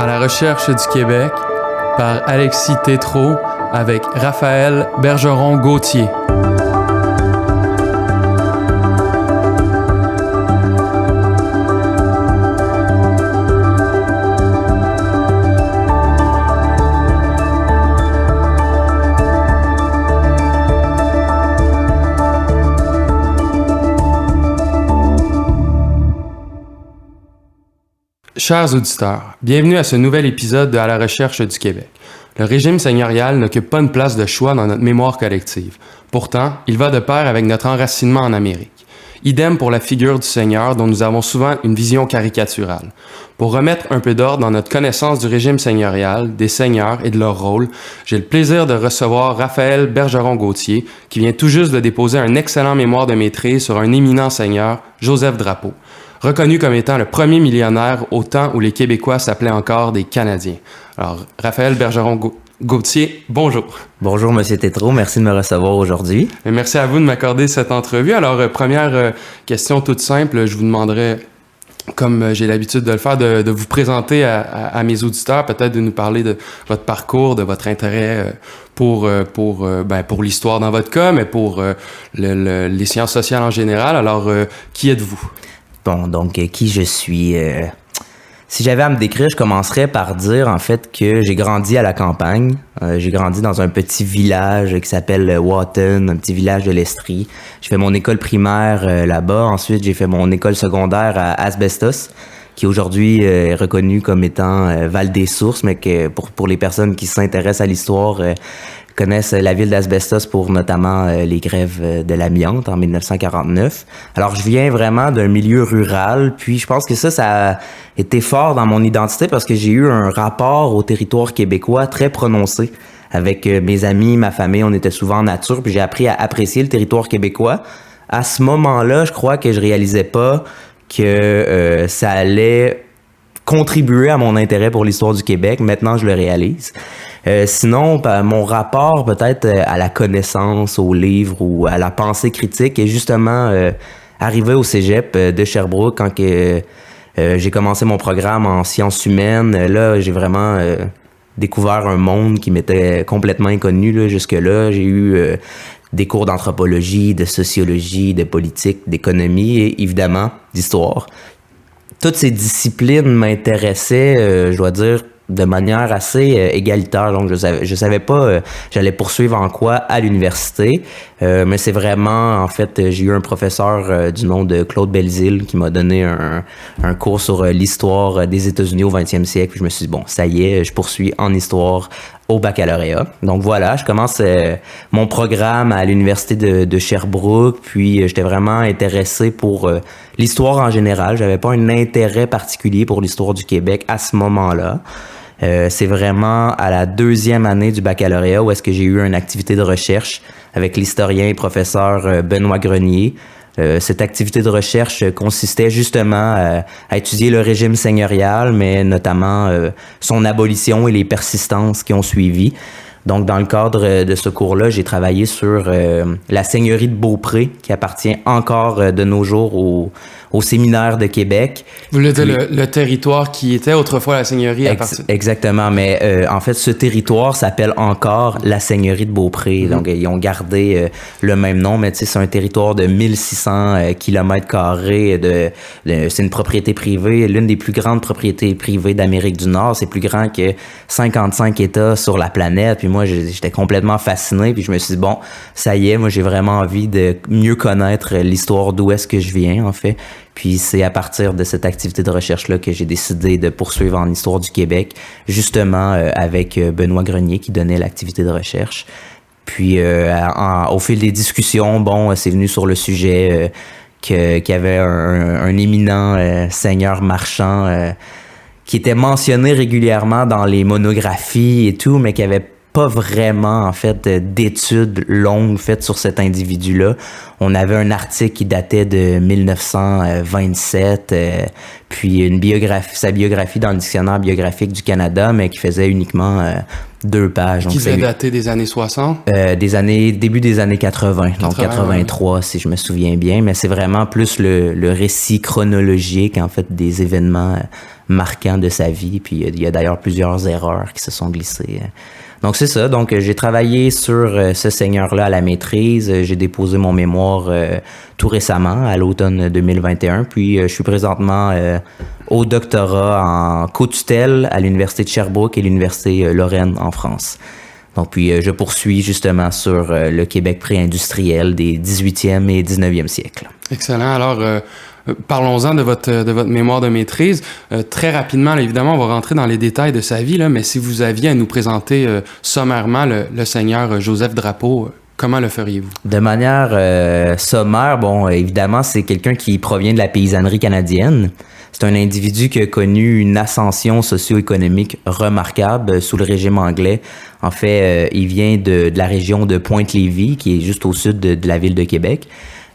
À la recherche du Québec par Alexis Tétrault avec Raphaël Bergeron-Gauthier. Chers auditeurs, bienvenue à ce nouvel épisode de À la recherche du Québec. Le régime seigneurial n'occupe pas une place de choix dans notre mémoire collective. Pourtant, il va de pair avec notre enracinement en Amérique. Idem pour la figure du seigneur dont nous avons souvent une vision caricaturale. Pour remettre un peu d'ordre dans notre connaissance du régime seigneurial, des seigneurs et de leur rôle, j'ai le plaisir de recevoir Raphaël Bergeron-Gauthier, qui vient tout juste de déposer un excellent mémoire de maîtrise sur un éminent seigneur, Joseph Drapeau, reconnu comme étant le premier millionnaire au temps où les Québécois s'appelaient encore des Canadiens. Alors, Raphaël Bergeron-Gauthier, bonjour. Bonjour, M. Tétrault. Merci de me recevoir aujourd'hui. Et merci à vous de m'accorder cette entrevue. Alors, première question toute simple, je vous demanderais, comme j'ai l'habitude de le faire, de vous présenter à mes auditeurs, peut-être de nous parler de votre parcours, de votre intérêt pour l'histoire dans votre cas, mais pour les sciences sociales en général. Alors, qui êtes-vous? Bon, donc, qui je suis? Si j'avais à me décrire, je commencerais par dire, en fait, que j'ai grandi à la campagne. J'ai grandi dans un petit village qui s'appelle Wotton, un petit village de l'Estrie. J'ai fait mon école primaire là-bas. Ensuite, j'ai fait mon école secondaire à Asbestos, qui aujourd'hui est reconnu comme étant Val-des-Sources, mais que pour les personnes qui s'intéressent à l'histoire, connaissent la ville d'Asbestos pour notamment les grèves de l'amiante en 1949. Alors, je viens vraiment d'un milieu rural, puis je pense que ça a été fort dans mon identité parce que j'ai eu un rapport au territoire québécois très prononcé. Avec mes amis, ma famille, on était souvent en nature, puis j'ai appris à apprécier le territoire québécois. À ce moment-là, je crois que je réalisais pas que ça allait contribuer à mon intérêt pour l'histoire du Québec. Maintenant, je le réalise. Sinon, mon rapport peut-être à la connaissance, aux livres ou à la pensée critique est justement arrivé au cégep de Sherbrooke quand j'ai commencé mon programme en sciences humaines. Là, j'ai vraiment découvert un monde qui m'était complètement inconnu là, jusque-là. J'ai eu des cours d'anthropologie, de sociologie, de politique, d'économie et évidemment d'histoire. Toutes ces disciplines m'intéressaient, je dois dire, de manière assez égalitaire. Donc, je savais pas j'allais poursuivre en quoi à l'université, mais c'est vraiment, en fait, j'ai eu un professeur du nom de Claude Belzile qui m'a donné un cours sur l'histoire des États-Unis au 20e siècle. Puis je me suis dit, bon, ça y est, je poursuis en histoire au baccalauréat. Donc voilà, je commence mon programme à l'université de Sherbrooke, puis j'étais vraiment intéressé pour l'histoire en général. J'avais pas un intérêt particulier pour l'histoire du Québec à ce moment-là. C'est vraiment à la deuxième année du baccalauréat où est-ce que j'ai eu une activité de recherche avec l'historien et professeur Benoît Grenier. Cette activité de recherche consistait justement à étudier le régime seigneurial, mais notamment son abolition et les persistances qui ont suivi. Donc, dans le cadre de ce cours-là, j'ai travaillé sur la seigneurie de Beaupré, qui appartient encore de nos jours au séminaire de Québec. Vous voulez dire le territoire qui était autrefois la seigneurie à partir... Exactement, mais en fait, ce territoire s'appelle encore la seigneurie de Beaupré. Mm-hmm. Donc, ils ont gardé le même nom, mais tu sais, c'est un territoire de 1600 km². C'est une propriété privée, l'une des plus grandes propriétés privées d'Amérique du Nord. C'est plus grand que 55 États sur la planète. Puis moi, j'étais complètement fasciné. Puis je me suis dit, bon, ça y est, moi, j'ai vraiment envie de mieux connaître l'histoire d'où est-ce que je viens, en fait. Puis c'est à partir de cette activité de recherche-là que j'ai décidé de poursuivre en histoire du Québec, justement avec Benoît Grenier qui donnait l'activité de recherche. Puis au fil des discussions, bon, c'est venu sur le sujet qu'il y avait un éminent seigneur marchand qui était mentionné régulièrement dans les monographies et tout, mais qui avait pas vraiment, en fait, d'études longues faites sur cet individu-là. On avait un article qui datait de 1927, puis sa biographie dans le dictionnaire biographique du Canada, mais qui faisait uniquement 2 pages. Qui devait dater des années 60? Début des années 80, donc 83, ouais. Si je me souviens bien, mais c'est vraiment plus le récit chronologique, en fait, des événements marquants de sa vie. Puis il y a d'ailleurs plusieurs erreurs qui se sont glissées. Donc c'est ça. Donc j'ai travaillé sur ce seigneur-là à la maîtrise. J'ai déposé mon mémoire tout récemment, à l'automne 2021. Puis je suis présentement au doctorat en co-tutelle à l'Université de Sherbrooke et l'Université Lorraine en France. Donc puis je poursuis justement sur le Québec pré-industriel des 18e et 19e siècles. Excellent. Alors, parlons-en de votre mémoire de maîtrise. Très rapidement, là, évidemment, on va rentrer dans les détails de sa vie, là, mais si vous aviez à nous présenter sommairement le seigneur Joseph Drapeau, comment le feriez-vous? De manière sommaire, bon, évidemment, c'est quelqu'un qui provient de la paysannerie canadienne. C'est un individu qui a connu une ascension socio-économique remarquable sous le régime anglais. En fait, il vient de la région de Pointe-Lévis, qui est juste au sud de la ville de Québec.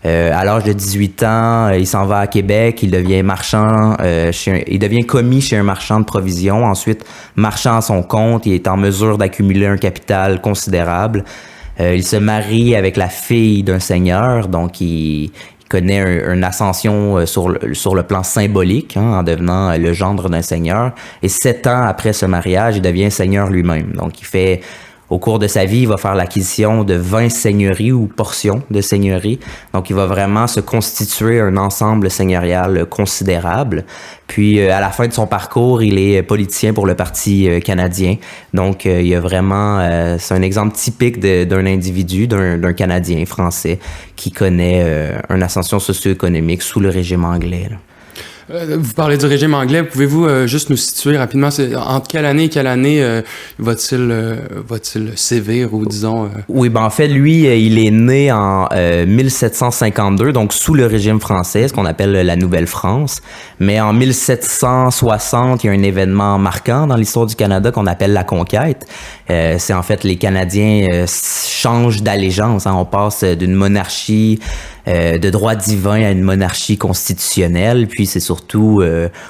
À l'âge de 18 ans, il s'en va à Québec, il devient marchand, il devient commis chez un marchand de provisions, ensuite marchand à son compte, il est en mesure d'accumuler un capital considérable. Il se marie avec la fille d'un seigneur, donc il connaît une ascension sur le plan symbolique, en devenant le gendre d'un seigneur. Et 7 ans après ce mariage, il devient seigneur lui-même. Donc au cours de sa vie, il va faire l'acquisition de 20 seigneuries ou portions de seigneuries. Donc, il va vraiment se constituer un ensemble seigneurial considérable. Puis, à la fin de son parcours, il est politicien pour le Parti canadien. Donc, il y a vraiment... c'est un exemple typique d'un individu, d'un Canadien français qui connaît une ascension socio-économique sous le régime anglais, là. Vous parlez du régime anglais. Pouvez-vous juste nous situer rapidement, entre quelle année et quelle année va-t-il sévir ou disons... Oui, ben en fait, lui, il est né en 1752, donc sous le régime français, ce qu'on appelle la Nouvelle-France. Mais en 1760, il y a un événement marquant dans l'histoire du Canada qu'on appelle la Conquête. C'est en fait les Canadiens changent d'allégeance. On passe d'une monarchie de droit divin à une monarchie constitutionnelle, puis c'est surtout,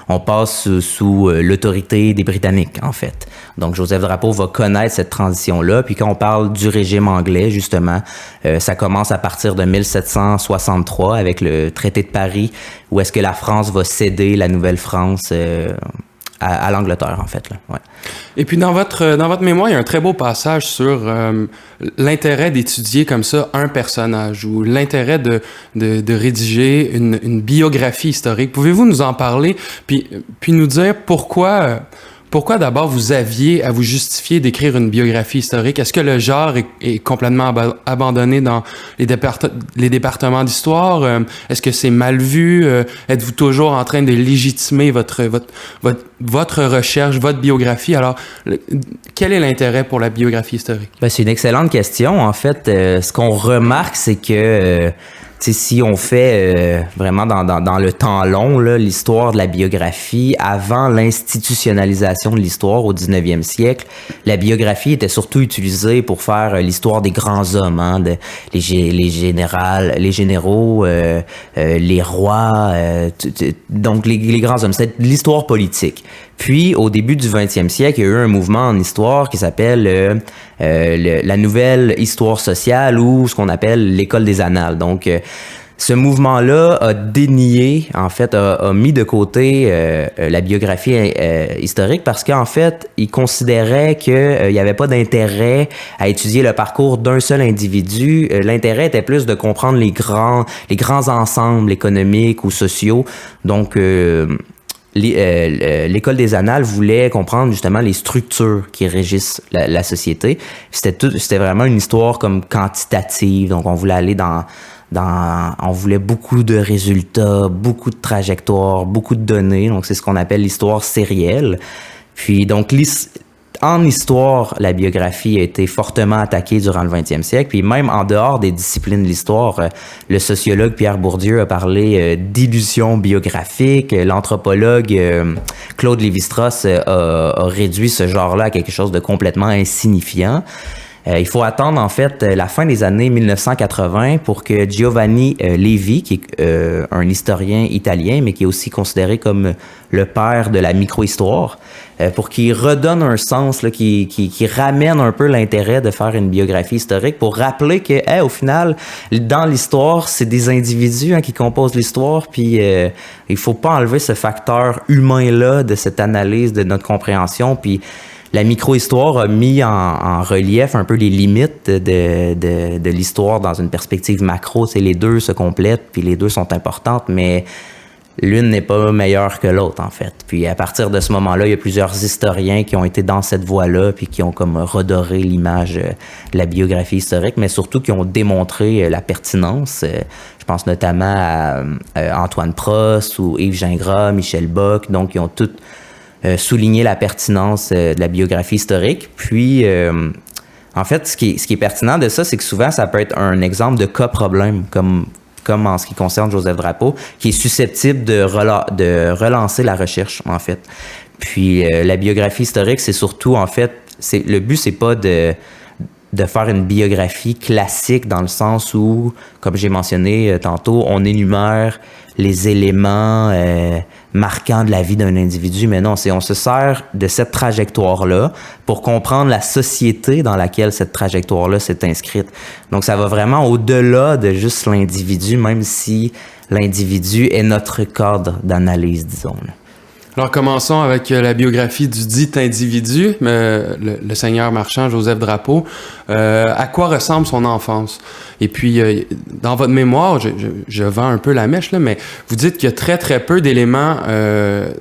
on passe sous l'autorité des Britanniques, en fait. Donc, Joseph Drapeau va connaître cette transition-là, puis quand on parle du régime anglais, justement, ça commence à partir de 1763 avec le traité de Paris, où est-ce que la France va céder la Nouvelle-France à l'Angleterre, en fait, là. Ouais. Et puis dans votre mémoire, il y a un très beau passage sur l'intérêt d'étudier comme ça un personnage ou l'intérêt de rédiger une biographie historique. Pouvez-vous nous en parler puis nous dire pourquoi d'abord vous aviez à vous justifier d'écrire une biographie historique? Est-ce que le genre est complètement abandonné dans les départements d'histoire? Est-ce que c'est mal vu? Êtes-vous toujours en train de légitimer votre recherche, votre biographie? Alors, quel est l'intérêt pour la biographie historique? Ben, c'est une excellente question. En fait, ce qu'on remarque, c'est que si on fait vraiment dans le temps long, là, l'histoire de la biographie, avant l'institutionnalisation de l'histoire au 19e siècle, la biographie était surtout utilisée pour faire l'histoire des grands hommes, les généraux, les rois, donc les grands hommes. C'est l'histoire politique. Puis, au début du 20e siècle, il y a eu un mouvement en histoire qui s'appelle la nouvelle histoire sociale ou ce qu'on appelle l'école des annales. Donc, ce mouvement-là a dénié, en fait, a mis de côté la biographie historique parce qu'en fait, il considérait qu'il n'y avait pas d'intérêt à étudier le parcours d'un seul individu. L'intérêt était plus de comprendre les grands ensembles économiques ou sociaux. Donc, l'école des annales voulait comprendre justement les structures qui régissent la société. C'était vraiment une histoire comme quantitative. Donc, on voulait aller on voulait beaucoup de résultats, beaucoup de trajectoires, beaucoup de données. Donc, c'est ce qu'on appelle l'histoire sérielle. Puis, donc, en histoire, la biographie a été fortement attaquée durant le 20e siècle. Puis, même en dehors des disciplines de l'histoire, le sociologue Pierre Bourdieu a parlé d'illusion biographique. L'anthropologue Claude Lévi-Strauss a réduit ce genre-là à quelque chose de complètement insignifiant. Il faut attendre en fait la fin des années 1980 pour que Giovanni Levi, qui est un historien italien, mais qui est aussi considéré comme le père de la microhistoire, pour qu'il redonne un sens, là, qui ramène un peu l'intérêt de faire une biographie historique, pour rappeler que, au final, dans l'histoire, c'est des individus qui composent l'histoire, puis il faut pas enlever ce facteur humain-là de cette analyse, de notre compréhension, puis la micro-histoire a mis en relief un peu les limites de l'histoire dans une perspective macro. C'est les deux se complètent, puis les deux sont importantes, mais l'une n'est pas meilleure que l'autre, en fait. Puis à partir de ce moment-là, il y a plusieurs historiens qui ont été dans cette voie-là, puis qui ont comme redoré l'image de la biographie historique, mais surtout qui ont démontré la pertinence. Je pense notamment à Antoine Prost ou Yves Gingras, Michel Bock, donc ils ont tous souligner la pertinence de la biographie historique. Puis, en fait, ce qui est pertinent de ça, c'est que souvent, ça peut être un exemple de cas-problème, comme en ce qui concerne Joseph Drapeau, qui est susceptible de relancer la recherche, en fait. Puis, la biographie historique, c'est surtout, en fait, le but, c'est pas de faire une biographie classique dans le sens où, comme j'ai mentionné tantôt, on énumère les éléments marquants de la vie d'un individu, mais non, on se sert de cette trajectoire-là pour comprendre la société dans laquelle cette trajectoire-là s'est inscrite. Donc, ça va vraiment au-delà de juste l'individu, même si l'individu est notre cadre d'analyse, disons. Alors, commençons avec la biographie du dit individu, le seigneur marchand Joseph Drapeau. À quoi ressemble son enfance? Et puis, dans votre mémoire, je vends un peu la mèche, là, mais vous dites qu'il y a très, très peu d'éléments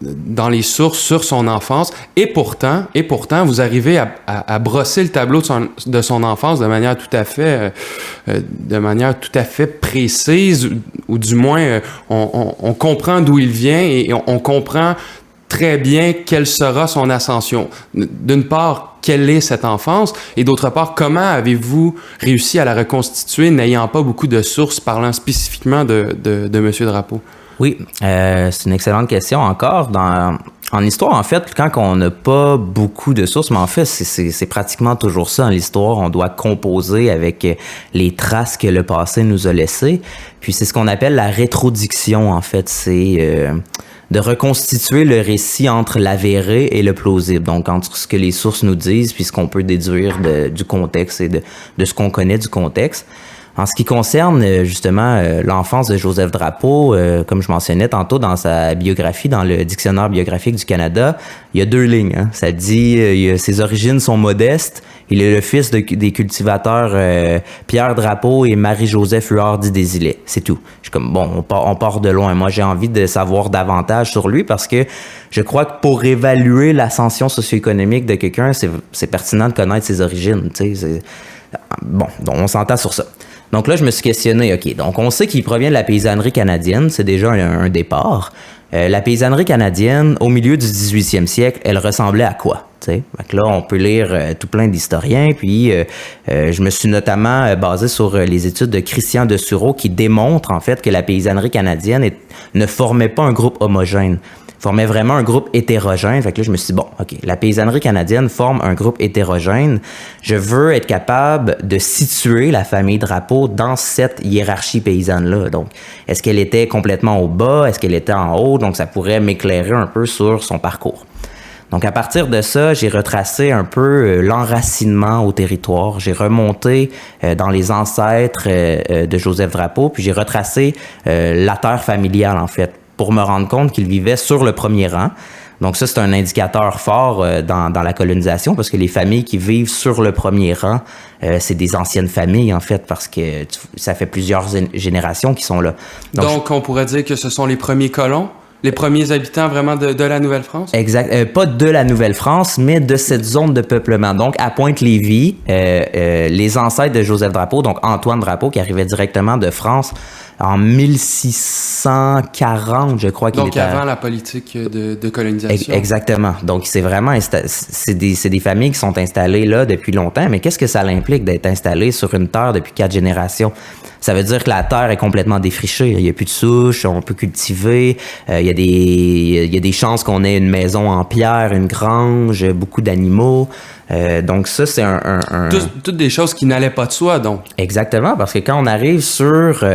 dans les sources sur son enfance. Et pourtant, vous arrivez à brosser le tableau de son enfance de manière tout à fait précise, ou du moins, on comprend d'où il vient et on comprend très bien quelle sera son ascension. D'une part, quelle est cette enfance? Et d'autre part, comment avez-vous réussi à la reconstituer n'ayant pas beaucoup de sources parlant spécifiquement de M. Drapeau? Oui, c'est une excellente question encore. En histoire, en fait, quand on n'a pas beaucoup de sources, mais en fait, c'est pratiquement toujours ça en l'histoire. On doit composer avec les traces que le passé nous a laissées. Puis c'est ce qu'on appelle la rétrodiction, en fait. C'est de reconstituer le récit entre l'avéré et le plausible. Donc, entre ce que les sources nous disent puis ce qu'on peut déduire du contexte et de ce qu'on connaît du contexte. En ce qui concerne justement l'enfance de Joseph Drapeau, comme je mentionnais tantôt dans sa biographie, dans le Dictionnaire biographique du Canada, il y a 2 lignes. Hein. Ça dit ses origines sont modestes. Il est le fils des cultivateurs Pierre Drapeau et Marie-Joseph Huard dit Desilets. C'est tout. Je suis comme, bon, on part de loin. Moi, j'ai envie de savoir davantage sur lui parce que je crois que pour évaluer l'ascension socio-économique de quelqu'un, c'est pertinent de connaître ses origines. Bon, donc on s'entend sur ça. Donc là, je me suis questionné, OK, donc on sait qu'il provient de la paysannerie canadienne, c'est déjà un départ. La paysannerie canadienne, au milieu du 18e siècle, elle ressemblait à quoi? Fait que là, on peut lire tout plein d'historiens, puis je me suis notamment basé sur les études de Christian de Sureau qui démontrent en fait que la paysannerie canadienne ne formait pas un groupe homogène. Formait vraiment un groupe hétérogène. Fait que là, je me suis dit, bon, OK, la paysannerie canadienne forme un groupe hétérogène. Je veux être capable de situer la famille Drapeau dans cette hiérarchie paysanne-là. Donc, est-ce qu'elle était complètement au bas? Est-ce qu'elle était en haut? Donc, ça pourrait m'éclairer un peu sur son parcours. Donc, à partir de ça, j'ai retracé un peu l'enracinement au territoire. J'ai remonté dans les ancêtres de Joseph Drapeau, puis j'ai retracé la terre familiale, en fait, pour me rendre compte qu'il vivait sur le premier rang. Donc ça, c'est un indicateur fort dans la colonisation parce que les familles qui vivent sur le premier rang, c'est des anciennes familles, en fait, parce que ça fait plusieurs générations qui sont là. Donc on pourrait dire que ce sont les premiers colons? Les premiers habitants vraiment de la Nouvelle-France? Exact. Pas de la Nouvelle-France, mais de cette zone de peuplement. Donc, à Pointe-Lévis, les ancêtres de Joseph Drapeau, donc Antoine Drapeau, qui arrivait directement de France en 1640, je crois qu'il Donc avant la politique de colonisation. Exactement. Donc c'est vraiment c'est des familles qui sont installées là depuis longtemps, mais qu'est-ce que ça implique d'être installé sur une terre depuis 4 générations? Ça veut dire que la terre est complètement défrichée. Il n'y a plus de souches, on peut cultiver. Il y a des chances qu'on ait une maison en pierre, une grange, beaucoup d'animaux. Donc ça, c'est Toutes des choses qui n'allaient pas de soi, donc. Exactement, parce que quand on arrive sur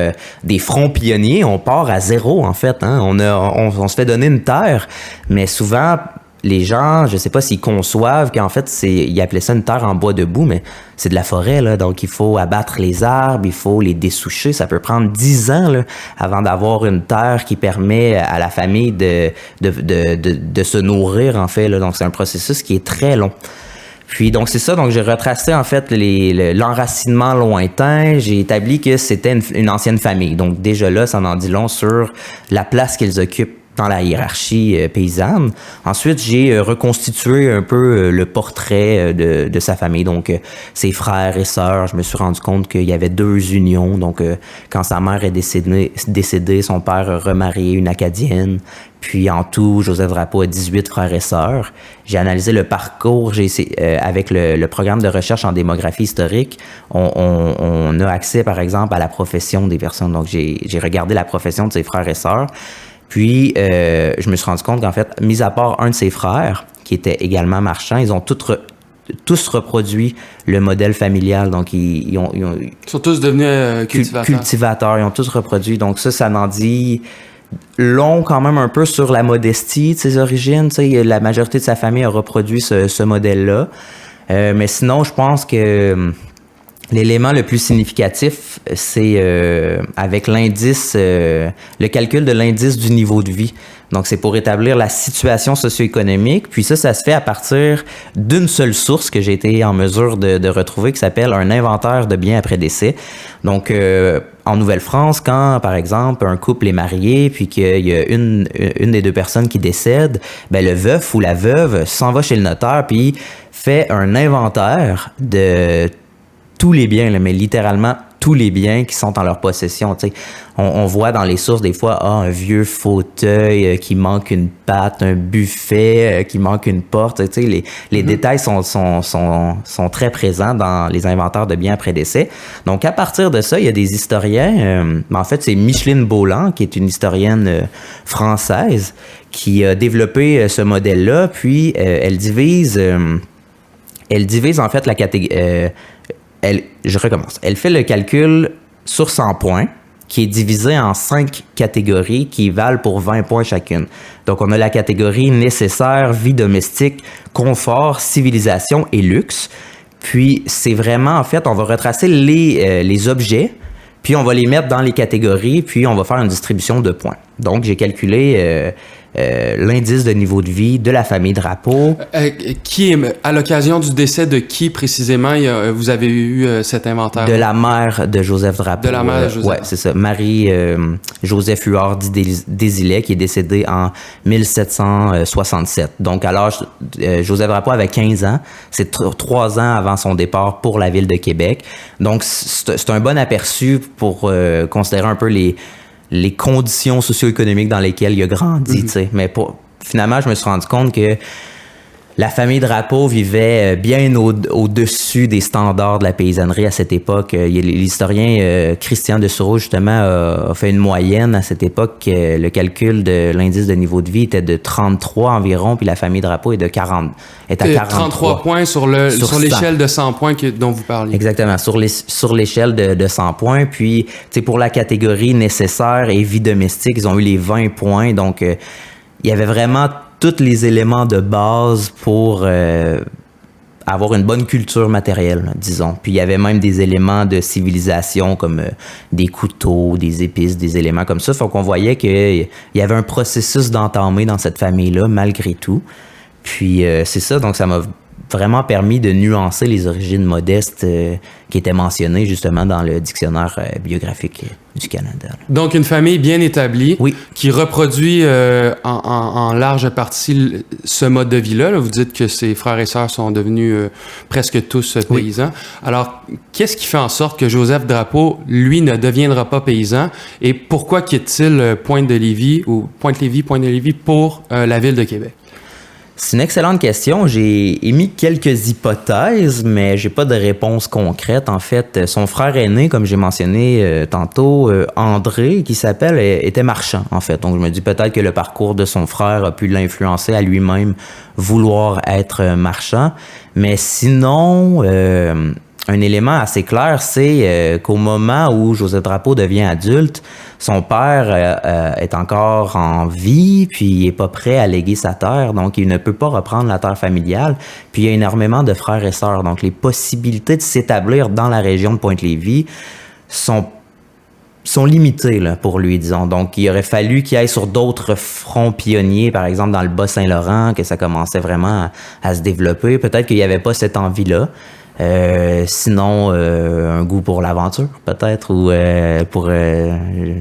des fronts pionniers, on part à zéro, en fait. Hein? On se fait donner une terre, mais souvent, les gens, je sais pas s'ils conçoivent qu'en fait, ils appelaient ça une terre en bois debout, mais c'est de la forêt, là. Donc, il faut abattre les arbres, il faut les dessoucher. Ça peut prendre 10 ans, là, avant d'avoir une terre qui permet à la famille de se nourrir, en fait, là. Donc, c'est un processus qui est très long. Puis donc c'est ça, donc j'ai retracé en fait l'enracinement lointain, j'ai établi que c'était une ancienne famille. Donc déjà là, ça en dit long sur la place qu'ils occupent dans la hiérarchie paysanne. Ensuite, j'ai reconstitué un peu le portrait de sa famille, donc ses frères et sœurs. Je me suis rendu compte qu'il y avait 2 unions. Donc quand sa mère est décédée, son père a remarié une Acadienne. Puis en tout, Joseph Drapeau a 18 frères et sœurs. J'ai analysé le parcours, avec le programme de recherche en démographie historique, on a accès par exemple à la profession des personnes. Donc j'ai regardé la profession de ses frères et sœurs. Puis je me suis rendu compte qu'en fait, mis à part un de ses frères, qui était également marchand, ils ont tous reproduit le modèle familial. Donc ils sont tous devenus cultivateurs. Ils ont tous reproduit. Donc ça en dit long quand même un peu sur la modestie de ses origines. Tu sais, la majorité de sa famille a reproduit ce modèle-là. Mais sinon, je pense que l'élément le plus significatif, c'est avec l'indice, le calcul de l'indice du niveau de vie. Donc, c'est pour établir la situation socio-économique. Puis ça se fait à partir d'une seule source que j'ai été en mesure de retrouver, qui s'appelle un inventaire de biens après décès. Donc, en Nouvelle-France, quand, par exemple, un couple est marié, puis qu'il y a une des 2 personnes qui décède, ben le veuf ou la veuve s'en va chez le notaire, puis fait un inventaire de tous les biens, là, mais littéralement tous les biens qui sont en leur possession. Tu sais, on voit dans les sources des fois un vieux fauteuil qui manque une patte, un buffet qui manque une porte. Tu sais, les détails sont très présents dans les inventaires de biens après décès. Donc à partir de ça, il y a des historiens. En fait, c'est Micheline Beauland, qui est une historienne française, qui a développé ce modèle-là. Puis elle divise en fait la catégorie. Je recommence. Elle fait le calcul sur 100 points, qui est divisé en 5 catégories qui valent pour 20 points chacune. Donc, on a la catégorie nécessaire, vie domestique, confort, civilisation et luxe. Puis, c'est vraiment, en fait, on va retracer les objets, puis on va les mettre dans les catégories, puis on va faire une distribution de points. Donc, j'ai calculé l'indice de niveau de vie de la famille Drapeau. À l'occasion du décès de qui précisément vous avez eu cet inventaire? De la mère de Joseph Drapeau. De la mère de Joseph. Ouais, c'est ça. Marie-Joseph Huard Desilets, qui est décédée en 1767. Donc, à l'âge, Joseph Drapeau avait 15 ans. C'est 3 ans avant son départ pour la ville de Québec. Donc, c'est un bon aperçu pour considérer un peu les conditions socio-économiques dans lesquelles il a grandi, tu sais. Mais finalement, je me suis rendu compte que la famille Drapeau vivait bien au-dessus des standards de la paysannerie à cette époque. L'historien Christian de Sureau, justement, a fait une moyenne à cette époque. Le calcul de l'indice de niveau de vie était de 33 environ, puis la famille Drapeau est à 43. 33 points sur l'échelle de 100 points dont vous parliez. Exactement, sur l'échelle de 100 points. Puis, tu sais, pour la catégorie nécessaire et vie domestique, ils ont eu les 20 points. Donc, il y avait vraiment tous les éléments de base pour avoir une bonne culture matérielle, disons. Puis il y avait même des éléments de civilisation comme des couteaux, des épices, des éléments comme ça. Fait qu'on voyait qu'il y avait un processus d'entamer dans cette famille-là, malgré tout. Puis c'est ça, donc ça m'a vraiment permis de nuancer les origines modestes qui étaient mentionnées justement dans le dictionnaire biographique du Canada. Donc, une famille bien établie Oui. qui reproduit en large partie ce mode de vie-là. Là. Vous dites que ses frères et sœurs sont devenus presque tous paysans. Alors, qu'est-ce qui fait en sorte que Joseph Drapeau, lui, ne deviendra pas paysan? Et pourquoi quitte-t-il Pointe-de-Lévis pour la ville de Québec? C'est une excellente question. J'ai émis quelques hypothèses, mais j'ai pas de réponse concrète. En fait, son frère aîné, comme j'ai mentionné tantôt, André, qui s'appelle, était marchand, en fait. Donc, je me dis peut-être que le parcours de son frère a pu l'influencer à lui-même vouloir être marchand. Mais sinon, un élément assez clair, c'est qu'au moment où Joseph Drapeau devient adulte, son père est encore en vie, puis il est pas prêt à léguer sa terre, donc il ne peut pas reprendre la terre familiale. Puis il y a énormément de frères et sœurs, donc les possibilités de s'établir dans la région de Pointe-Lévis sont limitées là, pour lui, disons. Donc, il aurait fallu qu'il aille sur d'autres fronts pionniers, par exemple dans le Bas-Saint-Laurent, que ça commençait vraiment à se développer. Peut-être qu'il n'y avait pas cette envie-là. Sinon, un goût pour l'aventure, peut-être, ou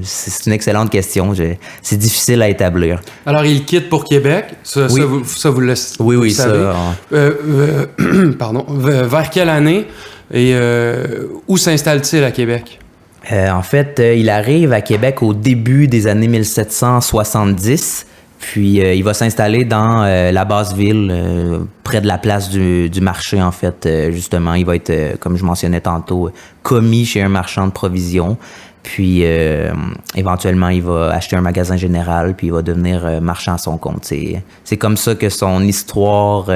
c'est une excellente question. C'est difficile à établir. Alors, il quitte pour Québec. Oui. Vous le Oui, savez. Pardon. Vers quelle année et où s'installe-t-il à Québec? En fait, il arrive à Québec au début des années 1770. Puis il va s'installer dans la Basse-Ville, près de la place du marché, en fait. Justement, il va être, comme je mentionnais tantôt, commis chez un marchand de provisions. Puis éventuellement, il va acheter un magasin général, puis il va devenir marchand à son compte. C'est comme ça que son histoire,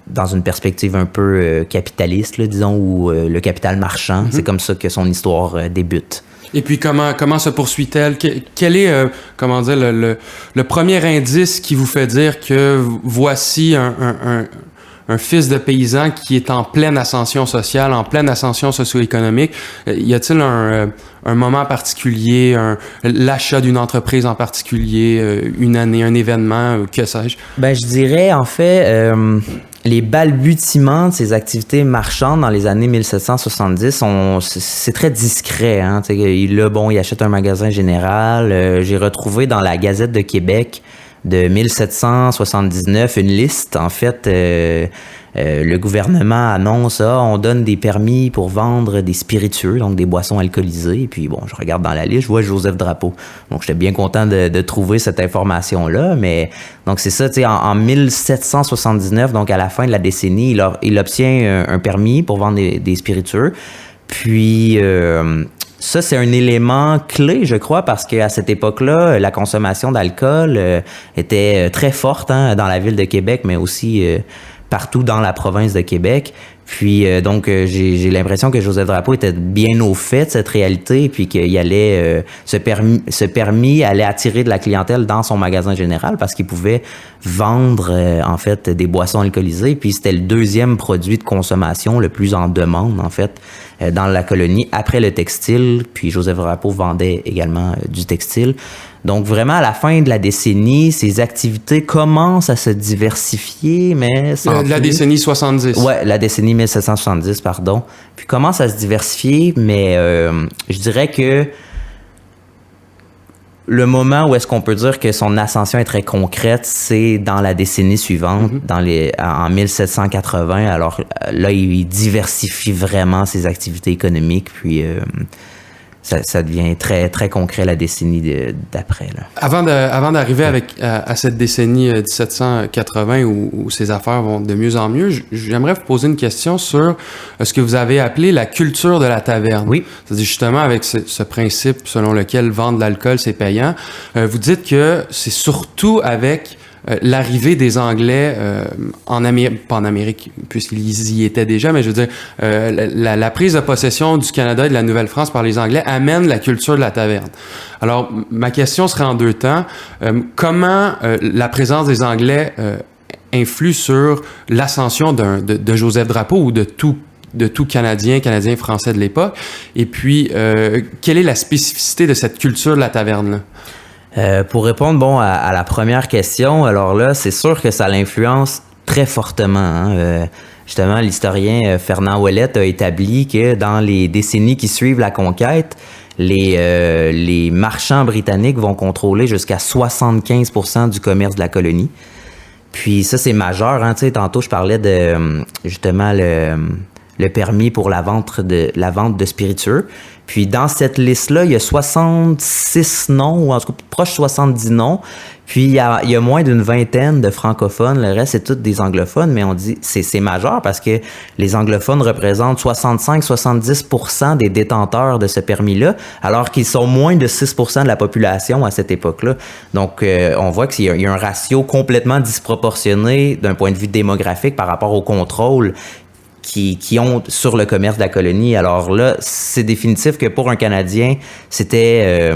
dans une perspective un peu capitaliste, là, disons, ou le capital marchand, c'est comme ça que son histoire débute. Et puis, comment se poursuit-elle? Quel est, le premier indice qui vous fait dire que voici un fils de paysan qui est en pleine ascension sociale, en pleine ascension socio-économique? Y a-t-il un moment particulier, l'achat d'une entreprise en particulier, une année, un événement, que sais-je? Ben, je dirais, en fait, les balbutiements de ces activités marchandes dans les années 1770, c'est très discret. Hein? Il achète un magasin général. J'ai retrouvé dans la Gazette de Québec de 1779 une liste. En fait, le gouvernement annonce on donne des permis pour vendre des spiritueux, donc des boissons alcoolisées. Et puis je regarde dans la liste, je vois Joseph Drapeau. Donc j'étais bien content de trouver cette information-là. Mais donc c'est ça, tu sais, en 1779, donc à la fin de la décennie, il obtient un permis pour vendre des spiritueux. Puis ça, c'est un élément clé, je crois, parce qu'à cette époque-là, la consommation d'alcool était très forte dans la ville de Québec, mais aussi partout dans la province de Québec. Puis donc, j'ai l'impression que Joseph Drapeau était bien au fait de cette réalité, puis qu'il allait ce permis allait attirer de la clientèle dans son magasin général parce qu'il pouvait vendre en fait des boissons alcoolisées. Puis c'était le deuxième produit de consommation le plus en demande en fait dans la colonie après le textile. Puis Joseph Drapeau vendait également du textile. Donc vraiment à la fin de la décennie, ces activités commencent à se diversifier, mais sans la décennie 70. Ouais, la décennie 1770, pardon. Puis commence à se diversifier, mais je dirais que le moment où est-ce qu'on peut dire que son ascension est très concrète, c'est dans la décennie suivante, en 1780. Alors là, il diversifie vraiment ses activités économiques, puis ça devient très, très concret la décennie d'après. Là. Avant d'arriver à cette décennie 1780 où ces affaires vont de mieux en mieux, j'aimerais vous poser une question sur ce que vous avez appelé la culture de la taverne. Oui. C'est-à-dire justement avec ce principe selon lequel vendre de l'alcool, c'est payant. Vous dites que c'est surtout avec l'arrivée des Anglais en Amérique, pas en Amérique, puisqu'ils y étaient déjà, mais je veux dire, la prise de possession du Canada et de la Nouvelle-France par les Anglais amène la culture de la taverne. Alors, ma question serait en deux temps. Comment la présence des Anglais influe sur l'ascension de Joseph Drapeau ou de tout Canadien français de l'époque? Et puis, quelle est la spécificité de cette culture de la taverne-là? Pour répondre à la première question, alors là, c'est sûr que ça l'influence très fortement. Hein. Justement, l'historien Fernand Ouellette a établi que dans les décennies qui suivent la conquête, les marchands britanniques vont contrôler jusqu'à 75% du commerce de la colonie. Puis ça, c'est majeur. Hein. Tu sais, tantôt, je parlais de justement le permis pour la vente de spiritueux. Puis dans cette liste-là, il y a 66 noms, ou en tout cas proche de 70 noms. Puis il y a moins d'une vingtaine de francophones. Le reste, c'est tous des anglophones, mais on dit c'est majeur parce que les anglophones représentent 65-70% des détenteurs de ce permis-là, alors qu'ils sont moins de 6% de la population à cette époque-là. Donc, on voit qu'il y a un ratio complètement disproportionné d'un point de vue démographique par rapport au contrôle qui ont sur le commerce de la colonie. Alors là, c'est définitif que pour un Canadien, c'était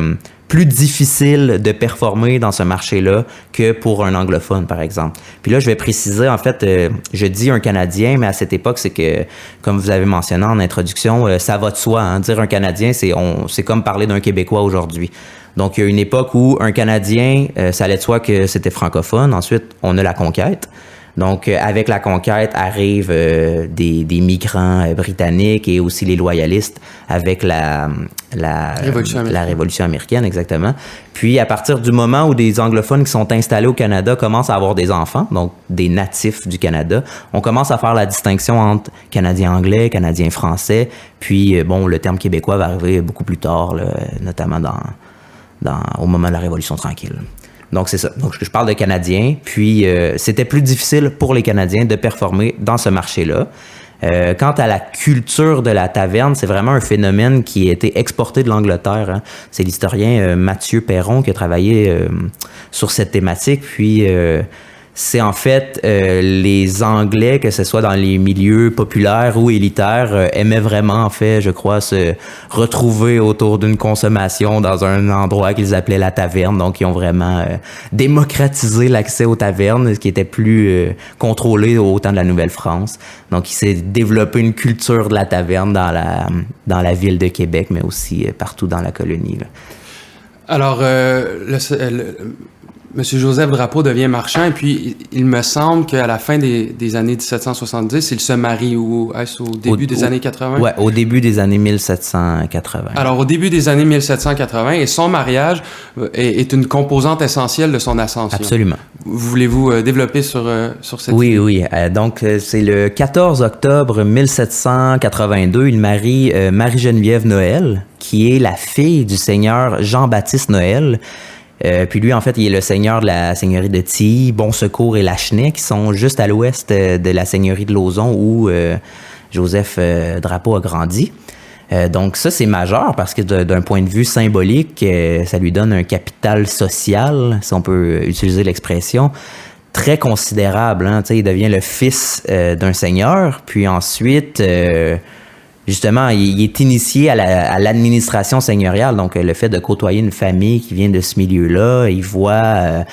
plus difficile de performer dans ce marché-là que pour un anglophone, par exemple. Puis là, je vais préciser, en fait, je dis un Canadien, mais à cette époque, c'est que, comme vous avez mentionné en introduction, ça va de soi. Hein. Dire un Canadien, c'est comme parler d'un Québécois aujourd'hui. Donc, il y a une époque où un Canadien, ça allait de soi que c'était francophone. Ensuite, on a la conquête. Donc, avec la conquête arrivent des migrants britanniques et aussi les loyalistes avec la Révolution américaine, exactement. Puis, à partir du moment où des anglophones qui sont installés au Canada commencent à avoir des enfants, donc des natifs du Canada, on commence à faire la distinction entre Canadien anglais, Canadien français. Puis, bon, le terme québécois va arriver beaucoup plus tard, là, notamment au moment de la Révolution tranquille. Donc, c'est ça. Donc, je parle de Canadiens. Puis, c'était plus difficile pour les Canadiens de performer dans ce marché-là. Quant à la culture de la taverne, c'est vraiment un phénomène qui a été exporté de l'Angleterre. Hein. C'est l'historien Mathieu Perron qui a travaillé sur cette thématique. Puis, c'est en fait les Anglais, que ce soit dans les milieux populaires ou élitaires, aimaient vraiment, en fait, je crois, se retrouver autour d'une consommation dans un endroit qu'ils appelaient la taverne. Donc, ils ont vraiment démocratisé l'accès aux tavernes, ce qui était plus contrôlé au temps de la Nouvelle-France. Donc, il s'est développé une culture de la taverne dans la ville de Québec, mais aussi partout dans la colonie, là. Alors, Monsieur Joseph Drapeau devient marchand et puis il me semble qu'à la fin des années 1770, il se marie ou est-ce au début des années 80? Ouais, au début des années 1780. Alors, au début des années 1780, et son mariage est une composante essentielle de son ascension. Absolument. Voulez-vous développer sur cette idée? Oui. Donc, c'est le 14 octobre 1782, il marie Marie-Geneviève Noël, qui est la fille du seigneur Jean-Baptiste Noël. Puis lui, en fait, il est le seigneur de la seigneurie de Tilly, Bon Secours et Lachenay, qui sont juste à l'ouest de la seigneurie de Lauzon où Joseph Drapeau a grandi. Donc ça, c'est majeur parce que d'un point de vue symbolique, ça lui donne un capital social, si on peut utiliser l'expression, très considérable. Hein? Il devient le fils d'un seigneur, puis ensuite... Justement, il est initié à l'administration seigneuriale, donc le fait de côtoyer une famille qui vient de ce milieu-là, il voit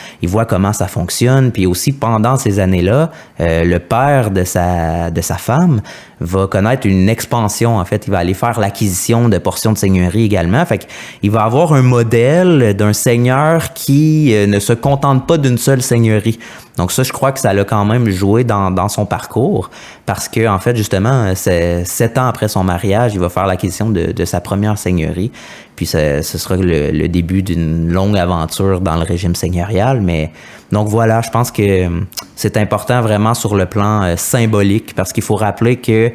comment ça fonctionne, puis aussi pendant ces années-là, le père de sa femme va connaître une expansion. En fait, il va aller faire l'acquisition de portions de seigneurie également. Fait qu'il va avoir un modèle d'un seigneur qui ne se contente pas d'une seule seigneurie. Donc ça, je crois que ça l'a quand même joué dans son parcours parce que, en fait, justement, 7 ans après son mariage, il va faire l'acquisition de sa première seigneurie. Puis ce sera le début d'une longue aventure dans le régime seigneurial. Mais donc voilà, je pense que c'est important vraiment sur le plan symbolique parce qu'il faut rappeler que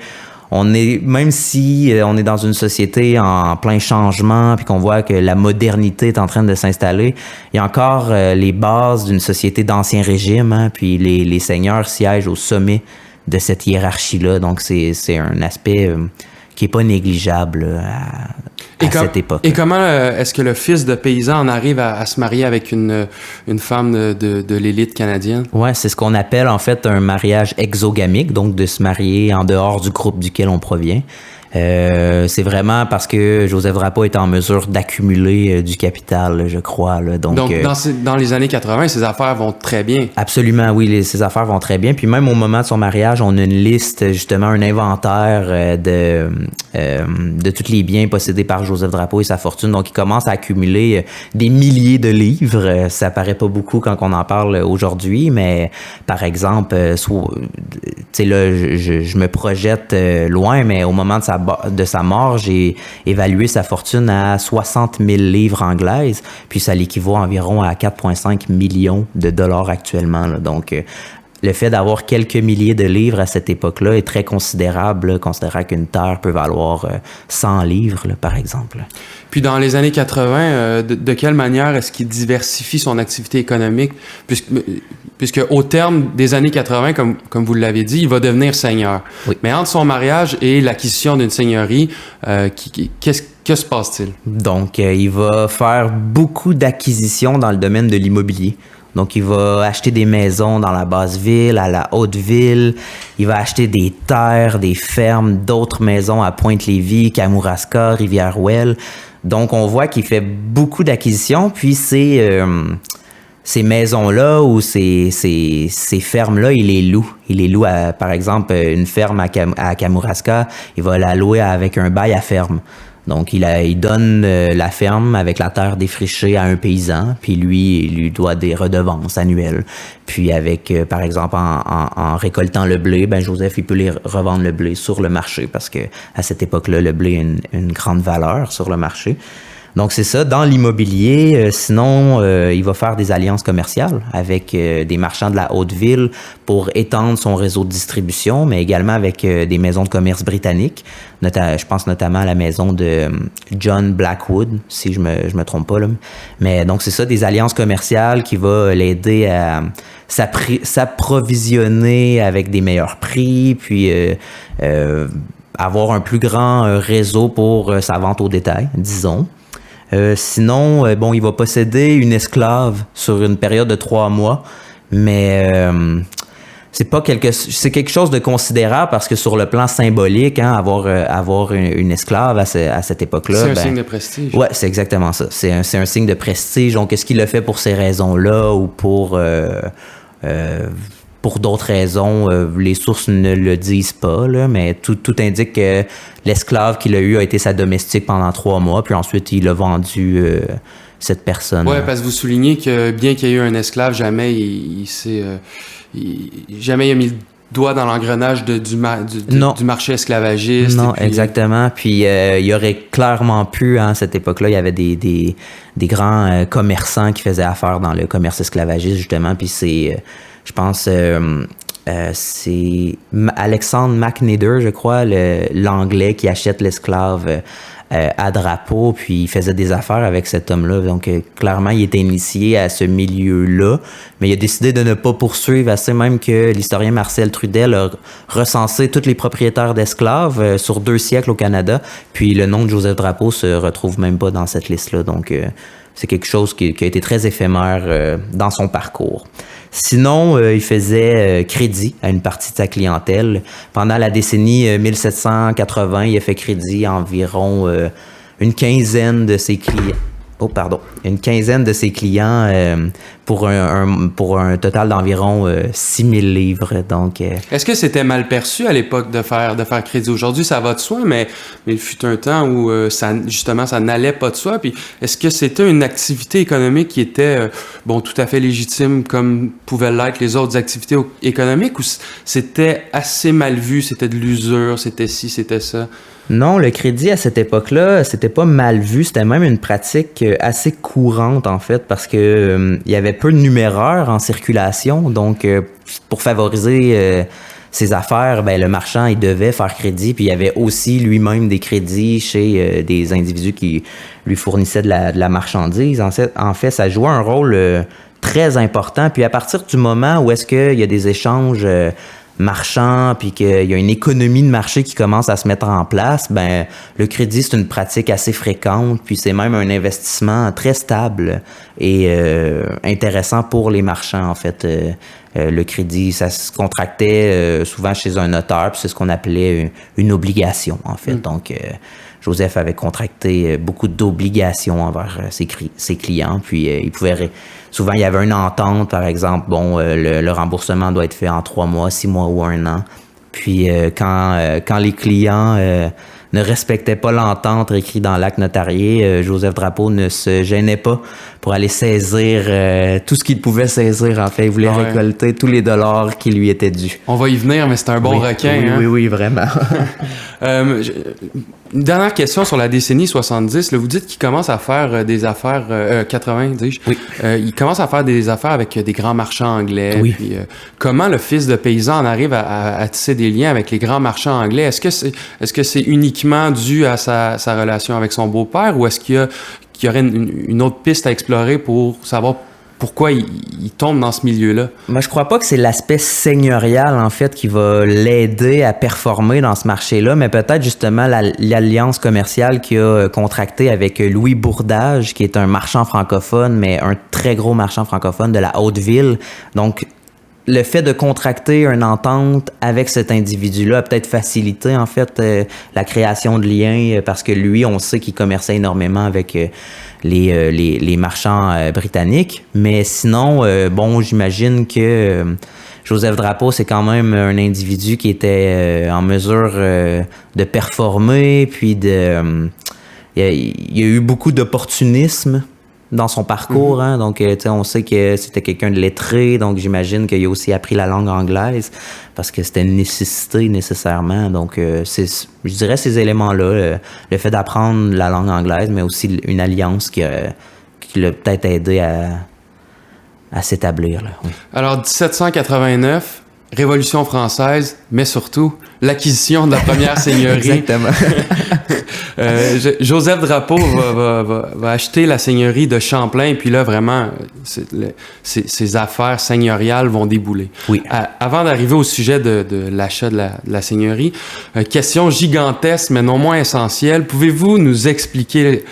même si on est dans une société en plein changement puis qu'on voit que la modernité est en train de s'installer, il y a encore les bases d'une société d'ancien régime, hein, puis les seigneurs siègent au sommet de cette hiérarchie-là. Donc c'est un aspect qui est pas négligeable à cette époque. Et comment est-ce que le fils de paysan en arrive à se marier avec une femme de l'élite canadienne? Ouais, c'est ce qu'on appelle en fait un mariage exogamique, donc de se marier en dehors du groupe duquel on provient. C'est vraiment parce que Joseph Drapeau est en mesure d'accumuler du capital, je crois. Là. Donc dans les années 80, ses affaires vont très bien. Absolument, oui, ses affaires vont très bien. Puis même au moment de son mariage, on a une liste, justement, un inventaire de tous les biens possédés par Joseph Drapeau et sa fortune. Donc, il commence à accumuler des milliers de livres. Ça paraît pas beaucoup quand on en parle aujourd'hui, mais par exemple, tu sais, là, je me projette loin, mais au moment de sa mort, j'ai évalué sa fortune à 60 000 livres anglaises, puis ça l'équivaut environ à 4,5 millions de dollars actuellement. Là. Donc, le fait d'avoir quelques milliers de livres à cette époque-là est très considérable, là, considérant qu'une terre peut valoir 100 livres, là, par exemple. Puis dans les années 80, de quelle manière est-ce qu'il diversifie son activité économique? Puisque au terme des années 80, comme vous l'avez dit, il va devenir seigneur. Oui. Mais entre son mariage et l'acquisition d'une seigneurie, que se passe-t-il? Donc, il va faire beaucoup d'acquisitions dans le domaine de l'immobilier. Donc, il va acheter des maisons dans la basse ville, à la haute ville. Il va acheter des terres, des fermes, d'autres maisons à Pointe-Lévis, Kamouraska, Rivière-Ouelle. Donc, on voit qu'il fait beaucoup d'acquisitions. Puis, ces maisons-là ou ces fermes-là, il les loue. Il les loue à, par exemple, une ferme à Kamouraska. Il va la louer avec un bail à ferme. Donc, il donne la ferme avec la terre défrichée à un paysan, puis lui, il lui doit des redevances annuelles. Puis avec, par exemple, en récoltant le blé, ben Joseph, il peut les revendre le blé sur le marché parce que à cette époque-là, le blé a une grande valeur sur le marché. Donc, c'est ça. Dans l'immobilier, sinon, il va faire des alliances commerciales avec des marchands de la Haute-Ville pour étendre son réseau de distribution, mais également avec des maisons de commerce britanniques. Je pense notamment à la maison de John Blackwood, si je me trompe pas, là. Mais donc, c'est ça, des alliances commerciales qui vont l'aider à s'approvisionner avec des meilleurs prix, puis avoir un plus grand réseau pour sa vente au détail, disons. Sinon, il va posséder une esclave sur une période de 3 mois, mais c'est quelque chose de considérable parce que sur le plan symbolique, hein, avoir une esclave à cette époque-là, c'est un signe de prestige. Ouais, c'est exactement ça. C'est un signe de prestige. Donc, est-ce qu'il le fait pour ces raisons-là ou pour d'autres raisons, les sources ne le disent pas, là, mais tout indique que l'esclave qu'il a eu a été sa domestique pendant 3 mois, puis ensuite il a vendu cette personne. Oui, parce que vous soulignez que bien qu'il y ait eu un esclave, jamais jamais il a mis le doigt dans l'engrenage du marché esclavagiste. Non, puis, exactement. Puis il y aurait clairement pu, à cette époque-là, il y avait des grands commerçants qui faisaient affaire dans le commerce esclavagiste, justement, puis je pense c'est Alexander McNader, je crois, l'Anglais qui achète l'esclave à Drapeau, puis il faisait des affaires avec cet homme-là. Donc, clairement, il était initié à ce milieu-là, mais il a décidé de ne pas poursuivre, assez même que l'historien Marcel Trudel a recensé tous les propriétaires d'esclaves sur 2 siècles au Canada, puis le nom de Joseph Drapeau se retrouve même pas dans cette liste-là. Donc, c'est quelque chose qui a été très éphémère dans son parcours. Sinon, il faisait crédit à une partie de sa clientèle. Pendant la décennie 1780, il a fait crédit à environ une quinzaine de ses clients. Une quinzaine de ses clients pour un total d'environ 6 000 livres. Donc, est-ce que c'était mal perçu à l'époque de faire crédit? Aujourd'hui, ça va de soi, mais il fut un temps où ça n'allait pas de soi. Puis, est-ce que c'était une activité économique qui était tout à fait légitime comme pouvaient l'être les autres activités économiques, ou c'était assez mal vu, c'était de l'usure, c'était ci, c'était ça? Non, le crédit à cette époque-là, c'était pas mal vu, c'était même une pratique assez courante en fait, parce que il y avait peu de numéraires en circulation, donc pour favoriser ses affaires, le marchand il devait faire crédit, puis il y avait aussi lui-même des crédits chez des individus qui lui fournissaient de la marchandise. En fait, ça jouait un rôle très important. Puis à partir du moment où est-ce qu'il y a des échanges marchand, puis qu'il y a une économie de marché qui commence à se mettre en place, ben le crédit, c'est une pratique assez fréquente, puis c'est même un investissement très stable et intéressant pour les marchands, en fait. Le crédit, ça se contractait souvent chez un notaire, puis c'est ce qu'on appelait une obligation, en fait. Donc, Joseph avait contracté beaucoup d'obligations envers ses clients, puis souvent il y avait une entente, par exemple, le remboursement doit être fait en 3 mois, 6 mois ou 1 an. Puis quand les clients ne respectaient pas l'entente écrite dans l'acte notarié, Joseph Drapeau ne se gênait pas pour aller saisir tout ce qu'il pouvait saisir. En fait, il voulait récolter tous les dollars qui lui étaient dus. On va y venir, mais c'est un bon requin. Oui, hein? oui, vraiment. Une dernière question sur la décennie 70. Là, vous dites qu'il commence à faire des affaires... 80, dis-je. Oui. Il commence à faire des affaires avec des grands marchands anglais. Oui. Puis, comment le fils de paysan en arrive à tisser des liens avec les grands marchands anglais? Est-ce que c'est uniquement dû à sa relation avec son beau-père, ou est-ce qu'il y aurait une autre piste à explorer pour savoir pourquoi il tombe dans ce milieu-là? Moi, je crois pas que c'est l'aspect seigneurial, en fait, qui va l'aider à performer dans ce marché-là, mais peut-être justement l'alliance commerciale qu'il a contractée avec Louis Bourdage, qui est un marchand francophone, mais un très gros marchand francophone de la Haute-Ville. Donc, le fait de contracter une entente avec cet individu-là a peut-être facilité, en fait, la création de liens, parce que lui, on sait qu'il commerçait énormément avec les marchands britanniques. Mais sinon, j'imagine que Joseph Drapeau, c'est quand même un individu qui était en mesure de performer, puis il y a eu beaucoup d'opportunisme dans son parcours, hein. Donc, on sait que c'était quelqu'un de lettré, donc j'imagine qu'il a aussi appris la langue anglaise parce que c'était une nécessité nécessairement. Donc, je dirais ces éléments-là, le fait d'apprendre la langue anglaise, mais aussi une alliance qui l'a peut-être aidé à s'établir. Là. Oui. Alors, 1789, Révolution française, mais surtout l'acquisition de la première seigneurie. Exactement. Joseph Drapeau va acheter la seigneurie de Champlain, puis là, vraiment, ses affaires seigneuriales vont débouler. Oui. Avant d'arriver au sujet de l'achat de la seigneurie, question gigantesque, mais non moins essentielle, pouvez-vous nous expliquer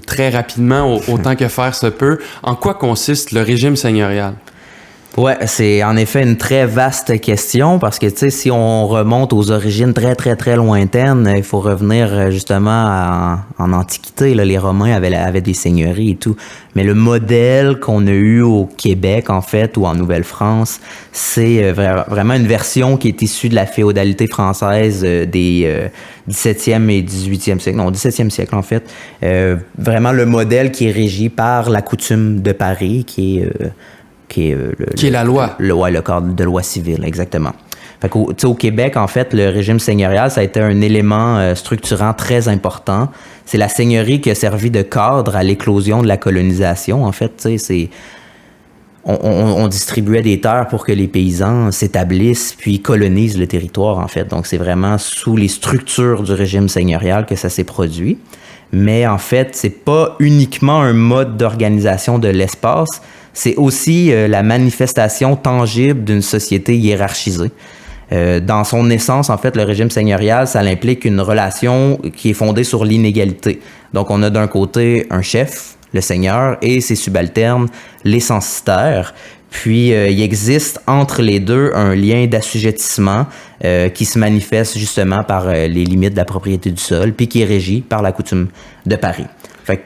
très rapidement, autant que faire se peut, en quoi consiste le régime seigneurial? Ouais, c'est en effet une très vaste question parce que, tu sais, si on remonte aux origines très, très, très lointaines, il faut revenir justement en Antiquité. Là, les Romains avaient des seigneuries et tout. Mais le modèle qu'on a eu au Québec, en fait, ou en Nouvelle-France, c'est vraiment une version qui est issue de la féodalité française des 17e et 18e siècle. Non, 17e siècle, en fait. Vraiment le modèle qui est régi par la coutume de Paris, qui est la loi. Le cadre de loi civile, exactement. Fait qu'au Québec, en fait, le régime seigneurial, ça a été un élément structurant très important. C'est la seigneurie qui a servi de cadre à l'éclosion de la colonisation. En fait, on distribuait des terres pour que les paysans s'établissent puis colonisent le territoire, en fait. Donc, c'est vraiment sous les structures du régime seigneurial que ça s'est produit. Mais en fait, c'est pas uniquement un mode d'organisation de l'espace, c'est aussi la manifestation tangible d'une société hiérarchisée. Dans son essence, en fait, le régime seigneurial, ça implique une relation qui est fondée sur l'inégalité. Donc, on a d'un côté un chef, le seigneur, et ses subalternes, les censitaires. Puis, il existe entre les deux un lien d'assujettissement qui se manifeste justement par les limites de la propriété du sol, puis qui est régi par la coutume de Paris. Fait que,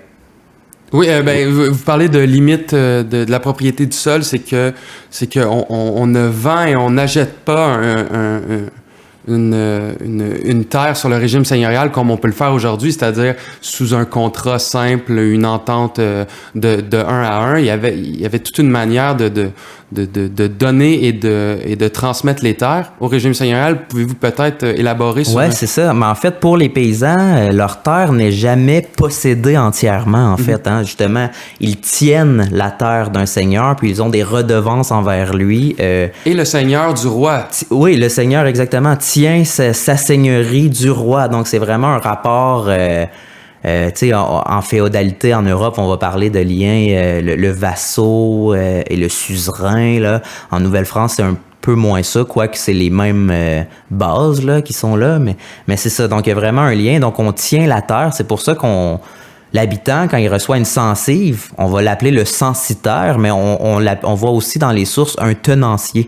oui, vous parlez de limite de la propriété du sol, c'est que on ne vend et on n'achète pas une terre sur le régime seigneurial comme on peut le faire aujourd'hui, c'est-à-dire sous un contrat simple, une entente de 1 à 1. Il y avait toute une manière de donner et de transmettre les terres au régime seigneurial. Pouvez-vous peut-être élaborer sur... Ouais, c'est ça. Mais en fait, pour les paysans, leur terre n'est jamais possédée entièrement, en fait. Hein. Justement, ils tiennent la terre d'un seigneur, puis ils ont des redevances envers lui. Et le seigneur du roi. Oui, le seigneur, exactement, tient sa seigneurie du roi. Donc, c'est vraiment un rapport... tu sais, en féodalité en Europe, on va parler de liens le vassau et le suzerain. Là. En Nouvelle-France, c'est peu moins ça, quoique c'est les mêmes bases là, qui sont là, mais c'est ça. Donc, il y a vraiment un lien. Donc, on tient la terre. C'est pour ça l'habitant, quand il reçoit une censive, on va l'appeler le censitaire, mais on voit aussi dans les sources un tenancier,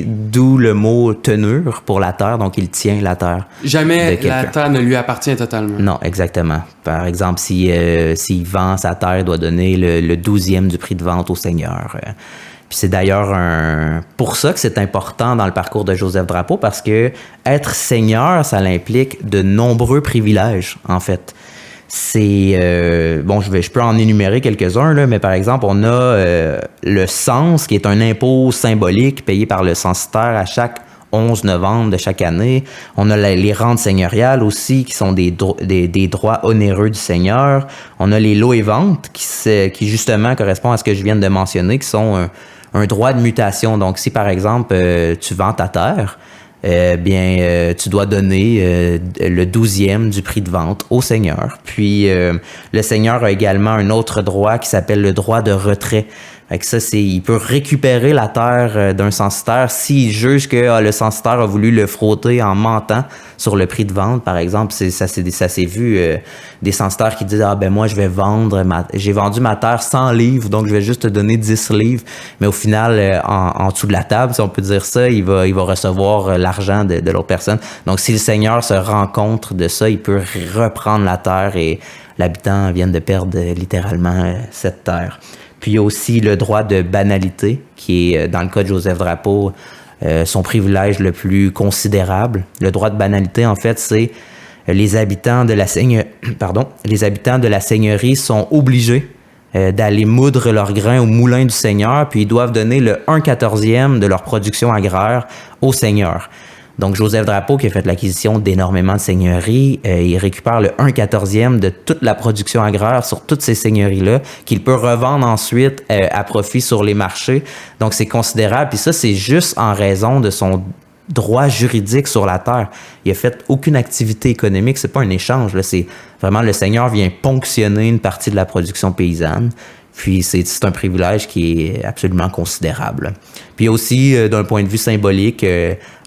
d'où le mot tenure pour la terre, donc il tient la terre. Jamais la terre ne lui appartient totalement. Non, exactement. Par exemple, s'il vend sa terre, il doit donner le 12e du prix de vente au seigneur. Puis c'est d'ailleurs pour ça que c'est important dans le parcours de Joseph Drapeau, parce que être seigneur, ça implique de nombreux privilèges, en fait. Je peux en énumérer quelques-uns, là, mais par exemple, on a le cens, qui est un impôt symbolique payé par le censitaire à chaque 11 novembre de chaque année. On a les rentes seigneuriales aussi, qui sont des droits onéreux du seigneur. On a les lots et ventes, qui justement correspondent à ce que je viens de mentionner, qui sont un droit de mutation. Donc, si par exemple, tu vends ta terre, tu dois donner le 12e du prix de vente au seigneur. Puis, le seigneur a également un autre droit qui s'appelle le droit de retrait. Fait que ça, il peut récupérer la terre d'un censitaire s'il juge que le censitaire a voulu le frotter en mentant sur le prix de vente, par exemple. Ça s'est vu des censitaires qui disent « Ah ben moi, j'ai vendu ma terre 100 livres, donc je vais juste te donner 10 livres. » Mais au final, en dessous de la table, si on peut dire ça, il va recevoir l'argent de l'autre personne. Donc, si le seigneur se rend compte de ça, il peut reprendre la terre et l'habitant vient de perdre littéralement cette terre. Puis il y a aussi le droit de banalité, qui est, dans le cas de Joseph Drapeau, son privilège le plus considérable. Le droit de banalité, en fait, c'est les habitants de la seigneurie sont obligés d'aller moudre leurs grains au moulin du seigneur, puis ils doivent donner le 1/14e de leur production agraire au seigneur. Donc, Joseph Drapeau, qui a fait l'acquisition d'énormément de seigneuries, il récupère le 1/14e de toute la production agraire sur toutes ces seigneuries-là, qu'il peut revendre ensuite à profit sur les marchés. Donc, c'est considérable. Puis ça, c'est juste en raison de son droit juridique sur la terre. Il a fait aucune activité économique. C'est pas un échange, là. C'est vraiment le seigneur vient ponctionner une partie de la production paysanne. Puis c'est un privilège qui est absolument considérable. Puis aussi, d'un point de vue symbolique,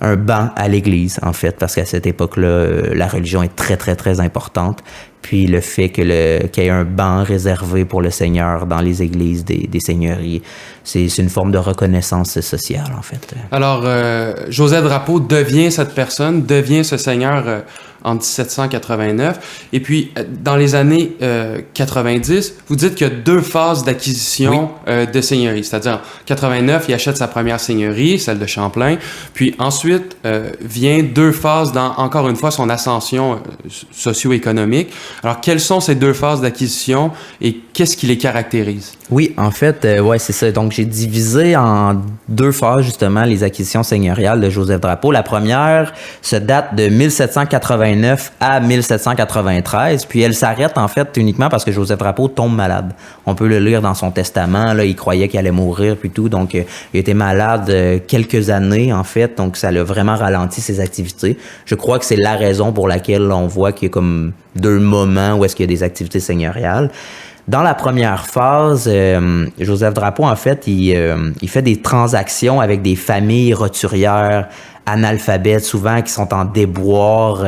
un banc à l'église, en fait, parce qu'à cette époque-là, la religion est très, très, très importante. Puis le fait qu'il y ait un banc réservé pour le Seigneur dans les églises des seigneuries, c'est une forme de reconnaissance sociale, en fait. Alors, Joseph Drapeau devient cette personne, devient ce Seigneur en 1789. Et puis, dans les années 90, vous dites qu'il y a 2 phases d'acquisition de seigneurie. C'est-à-dire, en 89, il achète sa première seigneurie, celle de Champlain. Puis ensuite, vient 2 phases dans, encore une fois, son ascension socio-économique. Alors, quelles sont ces 2 phases d'acquisition et qu'est-ce qui les caractérise? Oui, en fait, c'est ça. Donc, j'ai divisé en 2 phases, justement, les acquisitions seigneuriales de Joseph Drapeau. La première se date de 1789 à 1793, puis elle s'arrête, en fait, uniquement parce que Joseph Drapeau tombe malade. On peut le lire dans son testament, là, il croyait qu'il allait mourir, puis tout, donc il était malade quelques années, en fait, donc ça l'a vraiment ralenti ses activités. Je crois que c'est la raison pour laquelle on voit qu'il y a comme 2 moments où est-ce qu'il y a des activités seigneuriales. Dans la première phase, Joseph Drapeau, en fait, il fait des transactions avec des roturières analphabètes, souvent qui sont en déboire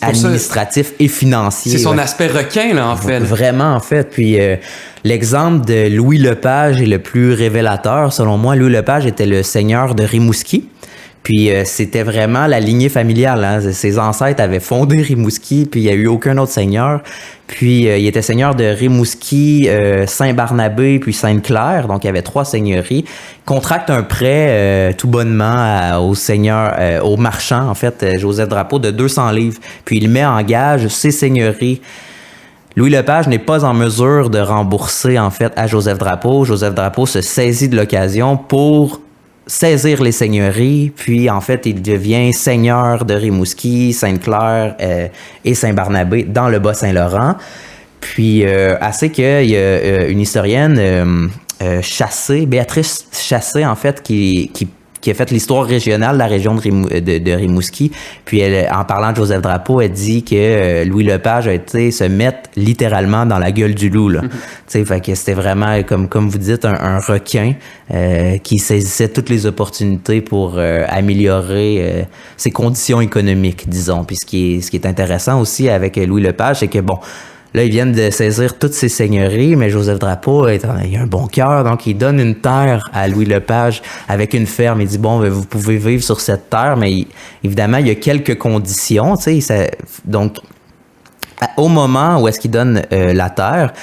administratif et financier. C'est son aspect requin, là, en fait. Vraiment, en fait. Puis l'exemple de Louis Lepage est le plus révélateur. Selon moi, Louis Lepage était le seigneur de Rimouski. Puis c'était vraiment la lignée familiale. Hein? Ses ancêtres avaient fondé Rimouski, puis il n'y a eu aucun autre seigneur. Puis il était seigneur de Rimouski, Saint-Barnabé, puis Sainte-Claire. Donc il y avait 3 seigneuries. Il contracte un prêt tout bonnement au marchand, en fait, Joseph Drapeau, de 200 livres. Puis il met en gage ces seigneuries. Louis Lepage n'est pas en mesure de rembourser, en fait, à Joseph Drapeau. Joseph Drapeau se saisit de l'occasion pour saisir les seigneuries, puis en fait, il devient seigneur de Rimouski, Sainte-Claire et Saint-Barnabé dans le Bas-Saint-Laurent. Puis, assez qu'il y a une historienne, Chassé, Béatrice Chassé, en fait, qui qui a fait l'histoire régionale de la région de Rimouski. Puis en parlant de Joseph Drapeau, elle dit que Louis Lepage a été se mettre littéralement dans la gueule du loup. Là. Tu sais, fait que c'était vraiment, comme vous dites, un requin qui saisissait toutes les opportunités pour améliorer ses conditions économiques, disons. Puis ce qui est intéressant aussi avec Louis Lepage, c'est que bon, là, ils viennent de saisir toutes ces seigneuries, mais Joseph Drapeau, il a un bon cœur, donc il donne une terre à Louis Lepage avec une ferme. Il dit, bon, vous pouvez vivre sur cette terre, mais évidemment, il y a quelques conditions, tu sais. Donc, au moment où est-ce qu'il donne la terre,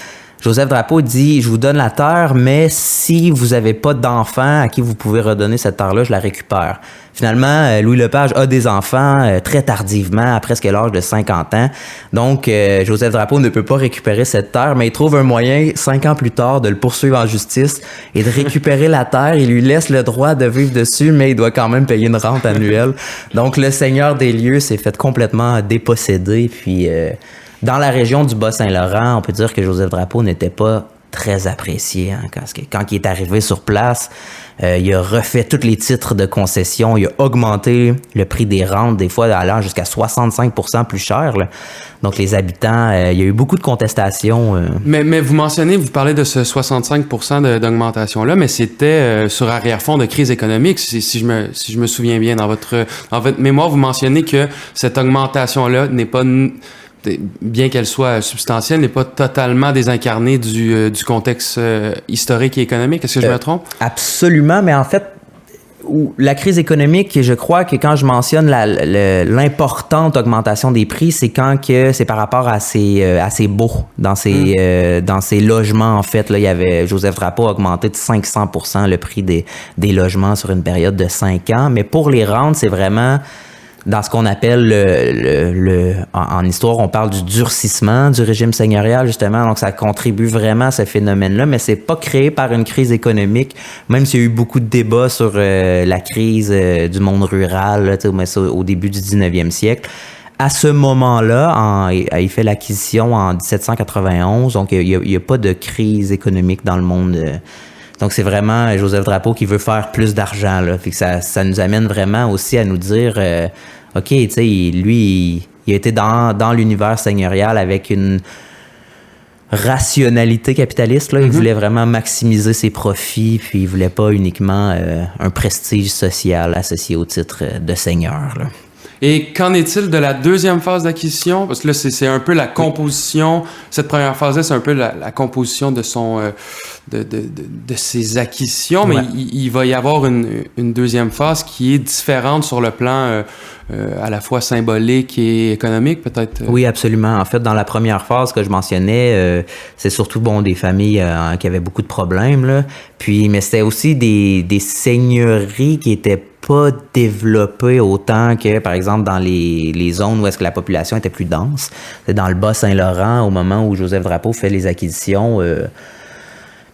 Joseph Drapeau dit, je vous donne la terre, mais si vous n'avez pas d'enfants à qui vous pouvez redonner cette terre-là, je la récupère. Finalement, Louis Lepage a des enfants très tardivement, à presque l'âge de 50 ans. Donc, Joseph Drapeau ne peut pas récupérer cette terre, mais il trouve un moyen, 5 ans plus tard, de le poursuivre en justice et de récupérer la terre. Il lui laisse le droit de vivre dessus, mais il doit quand même payer une rente annuelle. Donc, le seigneur des lieux s'est fait complètement déposséder, puis... dans la région du Bas-Saint-Laurent, on peut dire que Joseph Drapeau n'était pas très apprécié. Hein, quand il est arrivé sur place, il a refait tous les titres de concession, il a augmenté le prix des rentes, des fois allant jusqu'à 65% plus cher. Là. Donc les habitants, il y a eu beaucoup de contestations. Mais vous parlez de ce 65% d'augmentation-là, mais c'était sur arrière-fond de crise économique, si je me souviens bien. Dans votre mémoire, vous mentionnez que cette augmentation-là n'est pas... bien qu'elle soit substantielle, n'est pas totalement désincarnée du contexte historique et économique. Est-ce que je me trompe? Absolument, mais en fait, la crise économique, je crois que quand je mentionne l'importante augmentation des prix, c'est quand que c'est par rapport à ces baux dans ces logements. En fait, là, il y avait Joseph Drapeau a augmenté de 500% le prix des logements sur une période de 5 ans. Mais pour les rentes, c'est vraiment dans ce qu'on appelle en histoire, on parle du durcissement du régime seigneurial, justement. Donc, ça contribue vraiment à ce phénomène-là, mais c'est pas créé par une crise économique, même s'il y a eu beaucoup de débats sur la crise du monde rural, là, au début du 19e siècle. À ce moment-là, il fait l'acquisition en 1791, donc il y a pas de crise économique dans le monde. Donc, c'est vraiment Joseph Drapeau qui veut faire plus d'argent, là. Fait que ça nous amène vraiment aussi à nous dire, OK, tu sais, lui, il a été dans l'univers seigneurial avec une rationalité capitaliste, là. Il voulait vraiment maximiser ses profits, puis il voulait pas uniquement un prestige social associé au titre de seigneur, là. Et qu'en est-il de la deuxième phase d'acquisition? Parce que là, c'est un peu la composition. Cette première phase-là, c'est un peu la composition de de ses acquisitions, mais il va y avoir une deuxième phase qui est différente sur le plan à la fois symbolique et économique, peut-être? Oui, absolument. En fait, dans la première phase que je mentionnais, c'est surtout des familles qui avaient beaucoup de problèmes, là. Mais c'était aussi des seigneuries qui étaient pas développé autant que, par exemple, dans les zones où est-ce que la population était plus dense. C'est dans le Bas-Saint-Laurent, au moment où Joseph Drapeau fait les acquisitions,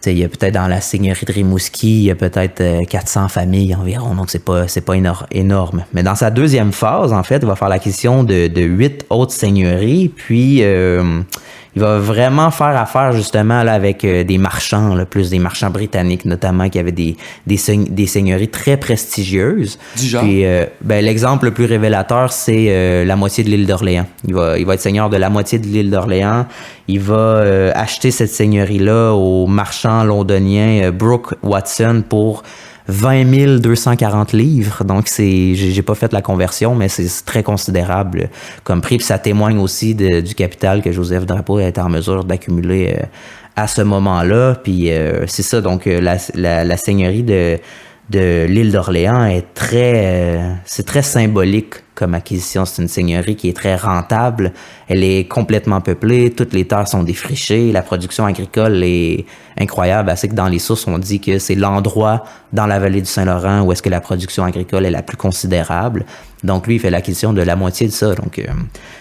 il y a peut-être dans la seigneurie de Rimouski, il y a peut-être 400 familles environ, donc c'est pas énorme. Mais dans sa deuxième phase, en fait, il va faire l'acquisition de 8 autres seigneuries, puis il va vraiment faire affaire justement là avec des marchands, là, plus des marchands britanniques notamment, qui avaient des seigneuries très prestigieuses. Du genre? Puis, l'exemple le plus révélateur, c'est la moitié de l'île d'Orléans. Il va être seigneur de la moitié de l'île d'Orléans. Il va acheter cette seigneurie-là au marchand londonien Brooke Watson pour 20 240 livres. Donc, j'ai pas fait la conversion, mais c'est très considérable comme prix. Puis ça témoigne aussi du capital que Joseph Drapeau était en mesure d'accumuler à ce moment-là. Puis c'est ça, donc la seigneurie de l'île d'Orléans est c'est très symbolique comme acquisition. C'est une seigneurie qui est très rentable. Elle est complètement peuplée. Toutes les terres sont défrichées. La production agricole est incroyable. Assez que dans les sources, on dit que c'est l'endroit dans la vallée du Saint-Laurent où est-ce que la production agricole est la plus considérable. Donc, lui, il fait l'acquisition de la moitié de ça. Donc,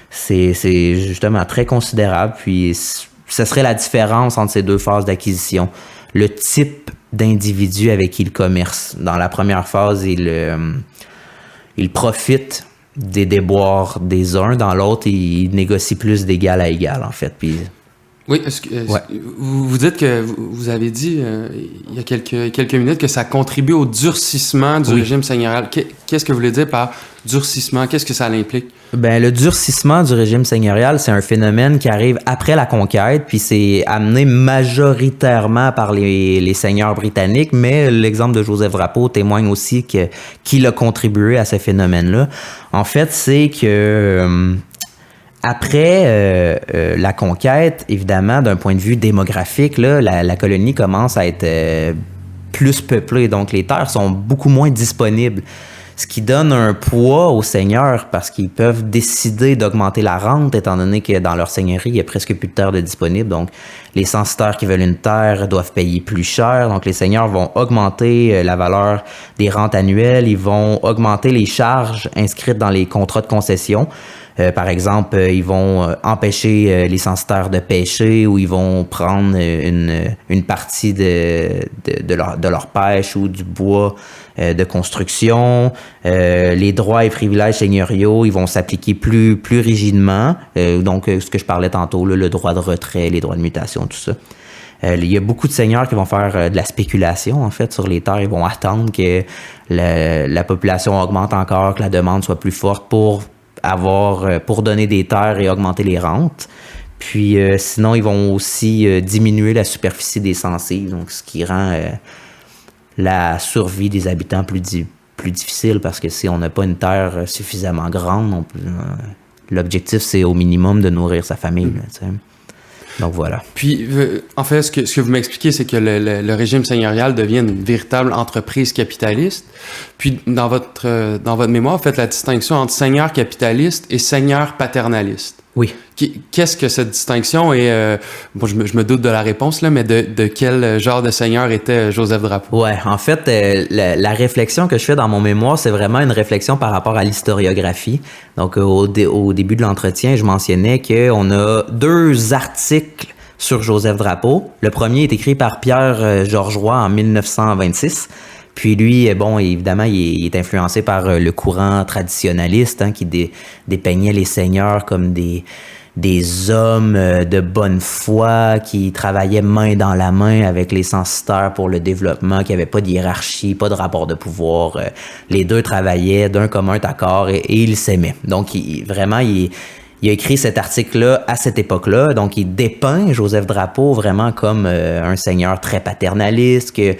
c'est justement très considérable. Puis, ce serait la différence entre ces deux phases d'acquisition. Le type d'individu avec qui il commerce. Dans la première phase, il profite des déboires des uns. Dans l'autre, il négocie plus d'égal à égal, en fait. Puis Oui, Ouais. vous dites que vous avez dit il y a quelques minutes que ça contribue au durcissement du régime seigneurial. Qu'est-ce que vous voulez dire par durcissement? Qu'est-ce que ça implique? Ben, le durcissement du régime seigneurial, c'est un phénomène qui arrive après la conquête, puis c'est amené majoritairement par les seigneurs britanniques, mais l'exemple de Joseph Drapeau témoigne aussi qu'il a contribué à ce phénomène-là. En fait, c'est que après la conquête, évidemment, d'un point de vue démographique, là, la colonie commence à être plus peuplée, donc les terres sont beaucoup moins disponibles. Ce qui donne un poids aux seigneurs parce qu'ils peuvent décider d'augmenter la rente étant donné que dans leur seigneurie, il y a presque plus de terres de disponibles. Donc, les censitaires qui veulent une terre doivent payer plus cher. Donc, les seigneurs vont augmenter la valeur des rentes annuelles. Ils vont augmenter les charges inscrites dans les contrats de concession. Par exemple, ils vont empêcher les censitaires de pêcher ou ils vont prendre une partie de leur pêche ou du bois de construction. Les droits et privilèges seigneuriaux, ils vont s'appliquer plus rigidement. Donc, ce que je parlais tantôt, là, le droit de retrait, les droits de mutation, tout ça. Il y a beaucoup de seigneurs qui vont faire de la spéculation, en fait, sur les terres. Ils vont attendre que la population augmente encore, que la demande soit plus forte pour donner des terres et augmenter les rentes. Puis sinon, ils vont aussi diminuer la superficie des censives, donc ce qui rend la survie des habitants plus difficile parce que si on n'a pas une terre suffisamment grande, l'objectif c'est au minimum de nourrir sa famille. Là, tu sais. Donc voilà. Puis, en fait, ce que vous m'expliquez, c'est que le régime seigneurial devient une véritable entreprise capitaliste. Puis, dans votre mémoire, vous faites la distinction entre seigneur capitaliste et seigneur paternaliste. Oui. Qu'est-ce que cette distinction est? Bon, je me doute de la réponse, là, mais de quel genre de seigneur était Joseph Drapeau? Ouais, en fait, la réflexion que je fais dans mon mémoire, c'est vraiment une réflexion par rapport à l'historiographie. Donc, au début de l'entretien, je mentionnais qu'on a 2 articles sur Joseph Drapeau. Le premier est écrit par Pierre Georgeois en 1926. Puis lui, bon, évidemment, il est influencé par le courant traditionnaliste qui dépeignait les seigneurs comme des hommes de bonne foi qui travaillaient main dans la main avec les censitaires pour le développement, qui n'avaient pas de hiérarchie, pas de rapport de pouvoir. Les deux travaillaient d'un commun accord et ils s'aimaient. Donc, il a écrit cet article-là à cette époque-là. Donc, il dépeint Joseph Drapeau vraiment comme un seigneur très paternaliste, que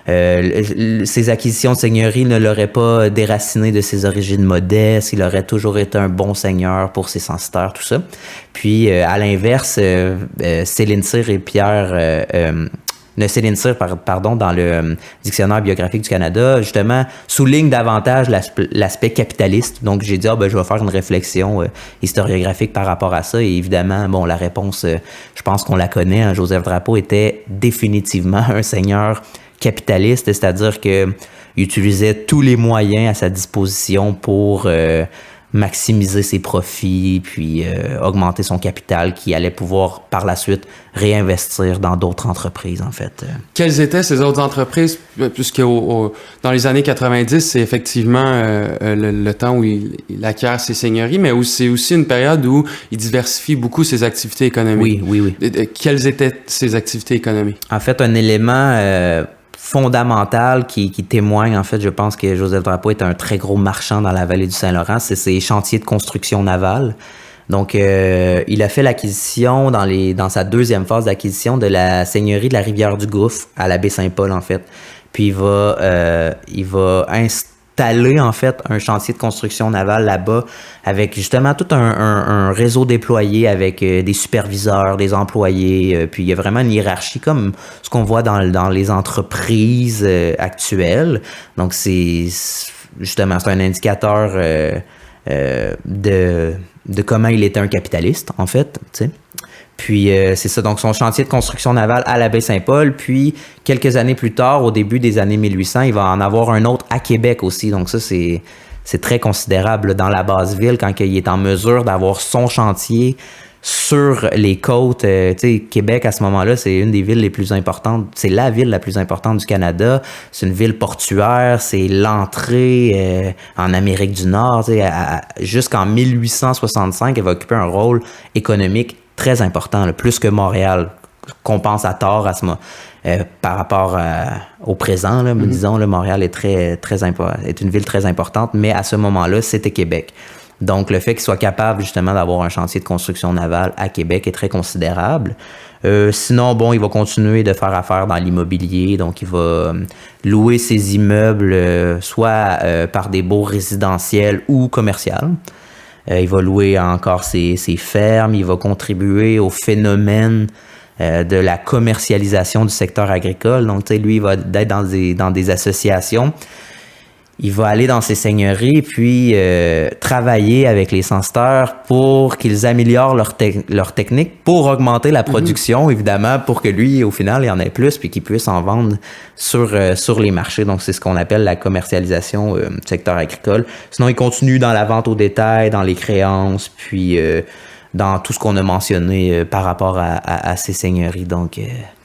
ses acquisitions de seigneurie ne l'auraient pas déraciné de ses origines modestes. Il aurait toujours été un bon seigneur pour ses censitaires, tout ça. Puis, à l'inverse, Céline Cyr et Pierre... Céline Cyr, pardon, dans le Dictionnaire biographique du Canada, justement, souligne davantage l'aspect capitaliste. Donc, j'ai dit, je vais faire une réflexion historiographique par rapport à ça. Et évidemment, bon, la réponse, je pense qu'on la connaît. Joseph Drapeau était définitivement un seigneur capitaliste, c'est-à-dire qu'il utilisait tous les moyens à sa disposition pour maximiser ses profits, puis augmenter son capital qui allait pouvoir par la suite réinvestir dans d'autres entreprises, en fait. Quelles étaient ces autres entreprises? Puisque dans les années 90, c'est effectivement le temps où il acquiert ses seigneuries, mais c'est aussi une période où il diversifie beaucoup ses activités économiques. Oui. Quelles étaient ces activités économiques? En fait, un élément fondamental qui témoigne, en fait, je pense que Joseph Drapeau est un très gros marchand dans la vallée du Saint-Laurent, c'est ses chantiers de construction navale. Donc, il a fait l'acquisition dans sa deuxième phase d'acquisition de la seigneurie de la Rivière-du-Gouffre à la baie Saint-Paul, en fait. Puis, il va installer, en fait, un chantier de construction navale là-bas avec justement tout un réseau déployé avec des superviseurs, des employés. Puis, il y a vraiment une hiérarchie comme ce qu'on voit dans les entreprises actuelles. Donc, c'est un indicateur de comment il était un capitaliste, en fait, tu sais. Puis, c'est ça, donc son chantier de construction navale à la baie Saint-Paul. Puis, quelques années plus tard, au début des années 1800, il va en avoir un autre à Québec aussi. Donc ça, c'est très considérable dans la basse-ville quand il est en mesure d'avoir son chantier sur les côtes. Tu sais, Québec, à ce moment-là, c'est une des villes les plus importantes. C'est la ville la plus importante du Canada. C'est une ville portuaire. C'est l'entrée en Amérique du Nord. Tu sais, jusqu'en 1865, elle va occuper un rôle économique très important, là, plus que Montréal, qu'on pense à tort par rapport au présent. Là, disons, là, Montréal est est une ville très importante, mais à ce moment-là, c'était Québec. Donc, le fait qu'il soit capable justement d'avoir un chantier de construction navale à Québec est très considérable. Sinon, bon, il va continuer de faire affaire dans l'immobilier. Donc, il va louer ses immeubles soit par des baux résidentiels ou commerciaux. Il va louer encore ses fermes. Il va contribuer au phénomène de la commercialisation du secteur agricole. Donc, tu sais, lui, il va être dans des associations. Il va aller dans ces seigneuries puis travailler avec les censiteurs pour qu'ils améliorent leur technique pour augmenter la production, évidemment, pour que lui, au final, il en ait plus puis qu'il puisse en vendre sur les marchés. Donc, c'est ce qu'on appelle la commercialisation du secteur agricole. Sinon, il continue dans la vente au détail, dans les créances, puis dans tout ce qu'on a mentionné par rapport à ces seigneuries. Donc...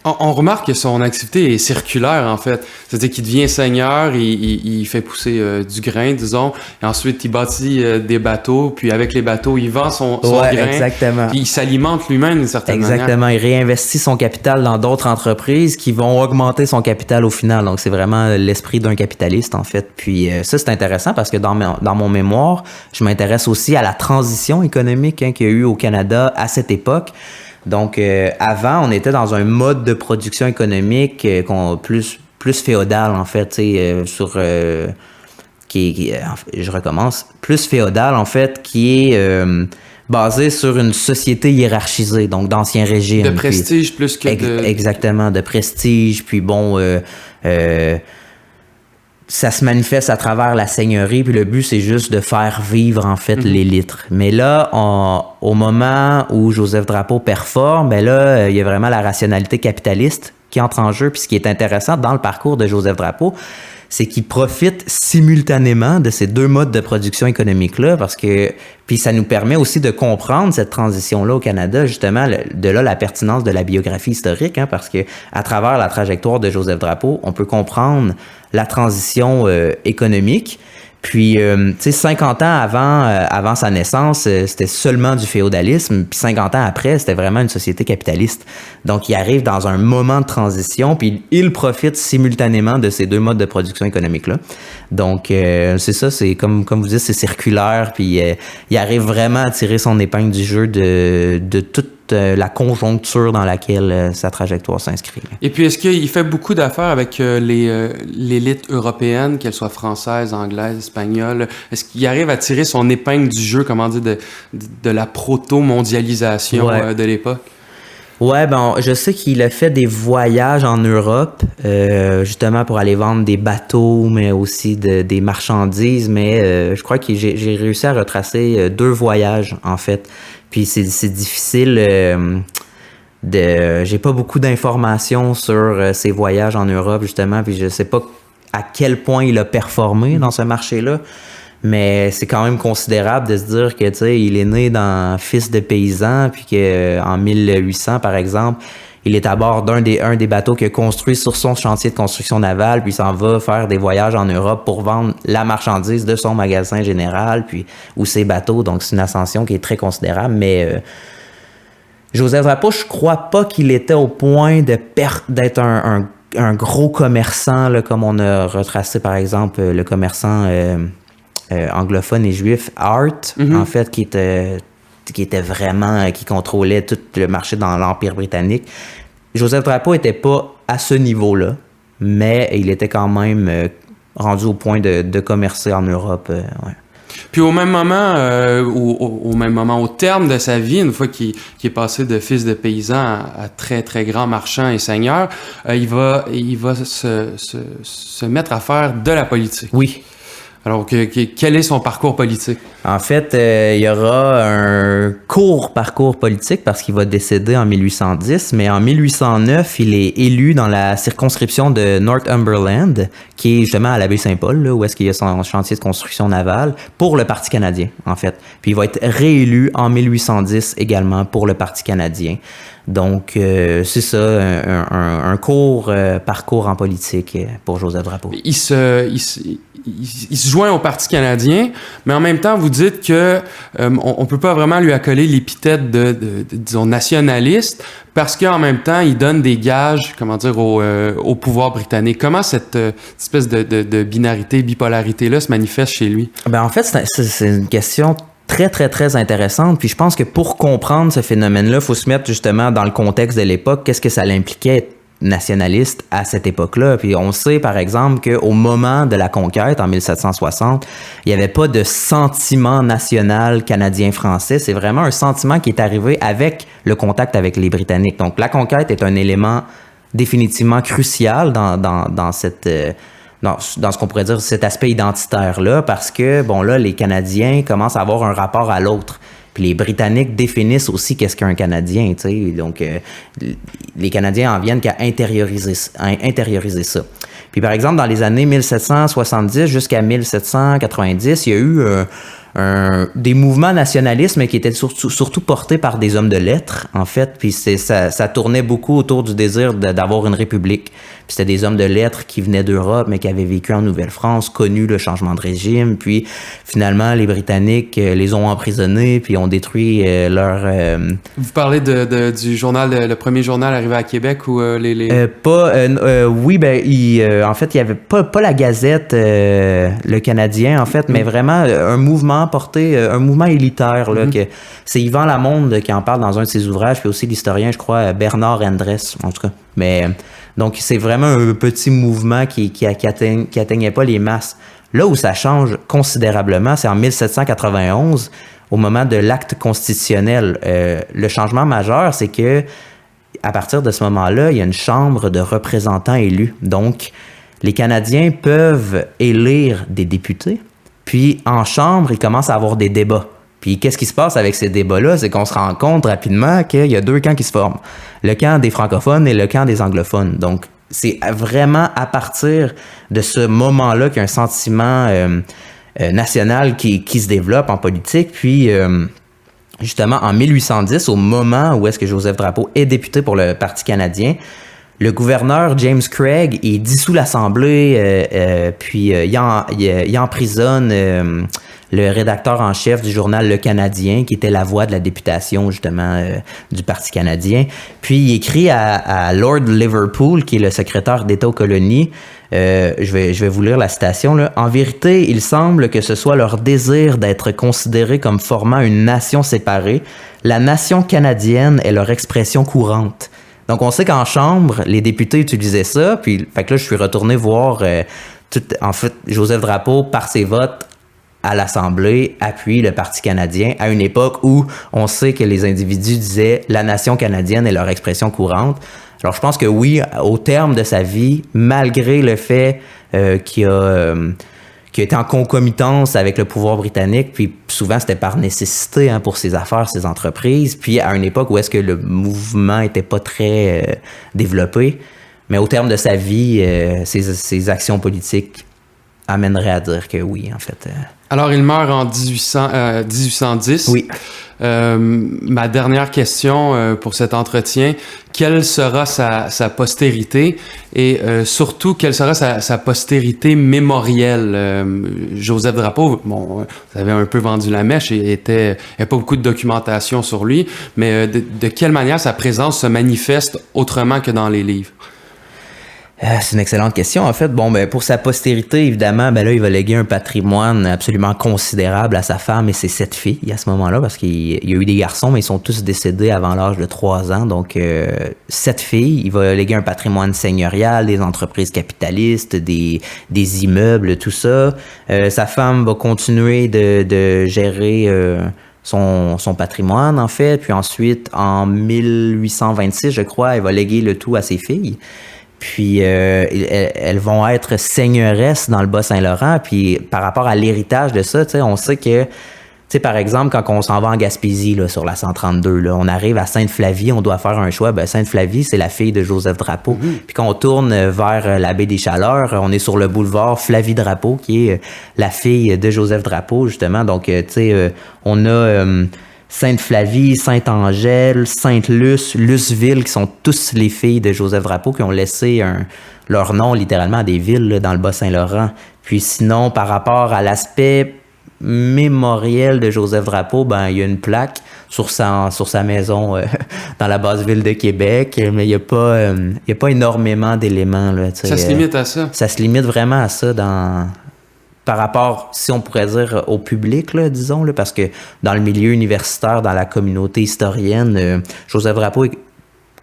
On remarque que son activité est circulaire, en fait. C'est-à-dire qu'il devient seigneur, il fait pousser du grain, disons, et ensuite il bâtit des bateaux, puis avec les bateaux, il vend son grain. Exactement. Puis il s'alimente lui-même d'une certaine manière. Exactement. Il réinvestit son capital dans d'autres entreprises qui vont augmenter son capital au final. Donc, c'est vraiment l'esprit d'un capitaliste, en fait. Puis ça, c'est intéressant parce que dans mon mémoire, je m'intéresse aussi à la transition économique qu'il y a eu au Canada à cette époque. Donc, avant, on était dans un mode de production économique plus féodal, en fait, je recommence, plus féodal, en fait, qui est basé sur une société hiérarchisée, donc d'ancien régime. De prestige plus que de... Exactement, de prestige, puis bon... ça se manifeste à travers la seigneurie, puis le but, c'est juste de faire vivre, en fait, l'élite. Mais là, au moment où Joseph Drapeau performe, ben là, il y a vraiment la rationalité capitaliste qui entre en jeu. Puis ce qui est intéressant dans le parcours de Joseph Drapeau, c'est qu'il profite simultanément de ces deux modes de production économique-là, parce que puis ça nous permet aussi de comprendre cette transition-là au Canada, justement, de là la pertinence de la biographie historique, hein, parce que à travers la trajectoire de Joseph Drapeau, on peut comprendre la transition économique. Puis, tu sais, 50 ans avant sa naissance, c'était seulement du féodalisme. Puis 50 ans après, c'était vraiment une société capitaliste. Donc, il arrive dans un moment de transition, puis il profite simultanément de ces deux modes de production économique-là. Donc, c'est ça, c'est comme vous dites, c'est circulaire, puis il arrive vraiment à tirer son épingle du jeu de toute la conjoncture dans laquelle sa trajectoire s'inscrit. Et puis, est-ce qu'il fait beaucoup d'affaires avec l'élite européenne, qu'elle soit française, anglaise, espagnole? Est-ce qu'il arrive à tirer son épingle du jeu, comment dire, de la proto-mondialisation de l'époque? Ouais, ben, je sais qu'il a fait des voyages en Europe, justement pour aller vendre des bateaux, mais aussi des marchandises, mais je crois que j'ai réussi à retracer 2 voyages, en fait. Puis c'est difficile j'ai pas beaucoup d'informations sur ces voyages en Europe, justement, puis je sais pas à quel point il a performé dans ce marché-là. Mais c'est quand même considérable de se dire que, tu sais, il est né dans fils de paysan, puis qu'en 1800, par exemple, il est à bord un des bateaux qu'il a construit sur son chantier de construction navale, puis il s'en va faire des voyages en Europe pour vendre la marchandise de son magasin général, ou ses bateaux. Donc, c'est une ascension qui est très considérable. Mais Joseph Drapeau, je crois pas qu'il était au point d'être un gros commerçant, là, comme on a retracé, par exemple, le commerçant anglophone et juif Hart, en fait, qui était vraiment, qui contrôlait tout le marché dans l'Empire britannique. Joseph Drapeau était pas à ce niveau-là, mais il était quand même rendu au point de commercer en Europe. Ouais. Puis au même moment, au terme de sa vie, une fois qu'il est passé de fils de paysan à très très grand marchand et seigneur, il va se mettre à faire de la politique. Oui. Alors, quel est son parcours politique? En fait, il y aura un court parcours politique parce qu'il va décéder en 1810, mais en 1809, il est élu dans la circonscription de Northumberland, qui est justement à la baie Saint-Paul, là, où est-ce qu'il y a son chantier de construction navale, pour le Parti canadien, en fait. Puis il va être réélu en 1810 également pour le Parti canadien. Donc, c'est ça, un court parcours en politique pour Joseph Drapeau. il se joint au Parti canadien, mais en même temps, vous dites que on peut pas vraiment lui accoler l'épithète disons, nationaliste, parce qu'en même temps, il donne des gages, comment dire, au pouvoir britannique. Comment cette espèce de binarité, bipolarité-là se manifeste chez lui? Ben, en fait, c'est une question très, très, très intéressante. Puis je pense que pour comprendre ce phénomène-là, il faut se mettre justement dans le contexte de l'époque. Qu'est-ce que ça l'impliquait être nationaliste à cette époque-là? Puis on sait, par exemple, qu'au moment de la conquête, en 1760, il n'y avait pas de sentiment national canadien-français. C'est vraiment un sentiment qui est arrivé avec le contact avec les Britanniques. Donc la conquête est un élément définitivement crucial dans ce qu'on pourrait dire cet aspect identitaire-là, parce que, bon, là, les Canadiens commencent à avoir un rapport à l'autre. Puis les Britanniques définissent aussi qu'est-ce qu'un Canadien, tu sais. Donc, les Canadiens en viennent qu'à intérioriser ça. Puis, par exemple, dans les années 1770 jusqu'à 1790, il y a eu des mouvements nationalistes, mais qui étaient surtout portés par des hommes de lettres, en fait. Puis ça tournait beaucoup autour du désir d'avoir une république. Puis c'était des hommes de lettres qui venaient d'Europe, mais qui avaient vécu en Nouvelle-France, connu le changement de régime. Puis finalement, les Britanniques les ont emprisonnés, puis ont détruit leur... Vous parlez du journal, le premier journal arrivé à Québec où oui, ben, en fait, il y avait pas la Gazette, le Canadien, en fait, mais vraiment un mouvement un mouvement élitaire, là, que c'est Yvan Lamonde qui en parle dans un de ses ouvrages, puis aussi l'historien, je crois, Bernard Endress, en tout cas. Mais, donc, c'est vraiment un petit mouvement qui atteignait pas les masses. Là où ça change considérablement, c'est en 1791, au moment de l'acte constitutionnel. Le changement majeur, c'est que à partir de ce moment-là, il y a une chambre de représentants élus. Donc, les Canadiens peuvent élire des députés. Puis, en chambre, il commence à avoir des débats. Puis, qu'est-ce qui se passe avec ces débats-là? C'est qu'on se rend compte rapidement qu'il y a deux camps qui se forment. Le camp des francophones et le camp des anglophones. Donc, c'est vraiment à partir de ce moment-là qu'il y a un sentiment national qui se développe en politique. Puis, justement, en 1810, au moment où est-ce que Joseph Drapeau est député pour le Parti canadien, le gouverneur James Craig, il dissout l'Assemblée, puis il emprisonne le rédacteur en chef du journal Le Canadien, qui était la voix de la députation, justement, du Parti canadien. Puis il écrit à Lord Liverpool, qui est le secrétaire d'État aux colonies, je vais vous lire la citation, là. « En vérité, il semble que ce soit leur désir d'être considérés comme formant une nation séparée. La nation canadienne est leur expression courante. » Donc, on sait qu'en Chambre, les députés utilisaient ça. Puis, fait que là, je suis retourné voir, en fait, Joseph Drapeau, par ses votes à l'Assemblée, appuie le Parti canadien à une époque où on sait que les individus disaient « la nation canadienne est leur expression courante ». Alors, je pense que oui, au terme de sa vie, malgré le fait qu'il a été en concomitance avec le pouvoir britannique, puis souvent c'était par nécessité pour ses affaires, ses entreprises, puis à une époque où est-ce que le mouvement était pas très développé, mais au terme de sa vie, ses actions politiques amèneraient à dire que oui, en fait. Alors, il meurt en 1810. Oui. Ma dernière question pour cet entretien, quelle sera sa postérité et surtout, quelle sera sa postérité mémorielle? Joseph Drapeau, bon, vous avez un peu vendu la mèche et il n'y a pas beaucoup de documentation sur lui, mais de quelle manière sa présence se manifeste autrement que dans les livres? C'est une excellente question. En fait, bon, ben, pour sa postérité, évidemment, ben là, il va léguer un patrimoine absolument considérable à sa femme et ses 7 filles à ce moment-là, parce qu'il y a eu des garçons, mais ils sont tous décédés avant l'âge de 3 ans. Donc, 7 filles. Il va léguer un patrimoine seigneurial, des entreprises capitalistes, des immeubles, tout ça. Sa femme va continuer de gérer son patrimoine, en fait. Puis ensuite, en 1826, je crois, elle va léguer le tout à ses filles. Puis elles vont être seigneuresses dans le Bas-Saint-Laurent. Puis par rapport à l'héritage de ça, on sait que, par exemple, quand on s'en va en Gaspésie, là, sur la 132, là, on arrive à Sainte-Flavie, on doit faire un choix. Ben, Sainte-Flavie, c'est la fille de Joseph Drapeau. Puis quand on tourne vers la baie des Chaleurs, on est sur le boulevard Flavie Drapeau, qui est la fille de Joseph Drapeau, justement. Donc, on a Sainte-Flavie, Sainte-Angèle, Sainte-Luce, Luceville, qui sont tous les filles de Joseph Drapeau, qui ont laissé leur nom littéralement à des villes là, dans le Bas-Saint-Laurent. Puis sinon, par rapport à l'aspect mémoriel de Joseph Drapeau, ben il y a une plaque sur sa maison dans la basse ville de Québec, mais il y a pas énormément d'éléments là. Ça se limite à ça. Ça se limite vraiment à ça par rapport, si on pourrait dire, au public, là, disons, là, parce que dans le milieu universitaire, dans la communauté historienne, Joseph Drapeau est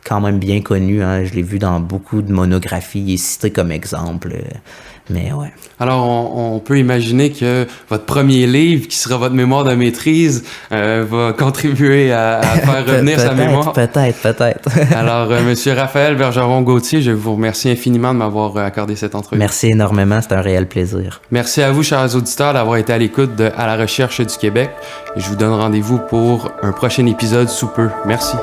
quand même bien connu. Hein, je l'ai vu dans beaucoup de monographies, il est cité comme exemple. Mais ouais. Alors, on peut imaginer que votre premier livre, qui sera votre mémoire de maîtrise, va contribuer à faire revenir sa mémoire. Peut-être. Alors, Monsieur Raphaël Bergeron-Gauthier, je vous remercie infiniment de m'avoir accordé cette entrevue. Merci énormément, c'est un réel plaisir. Merci à vous, chers auditeurs, d'avoir été à l'écoute de À la recherche du Québec. Je vous donne rendez-vous pour un prochain épisode sous peu. Merci.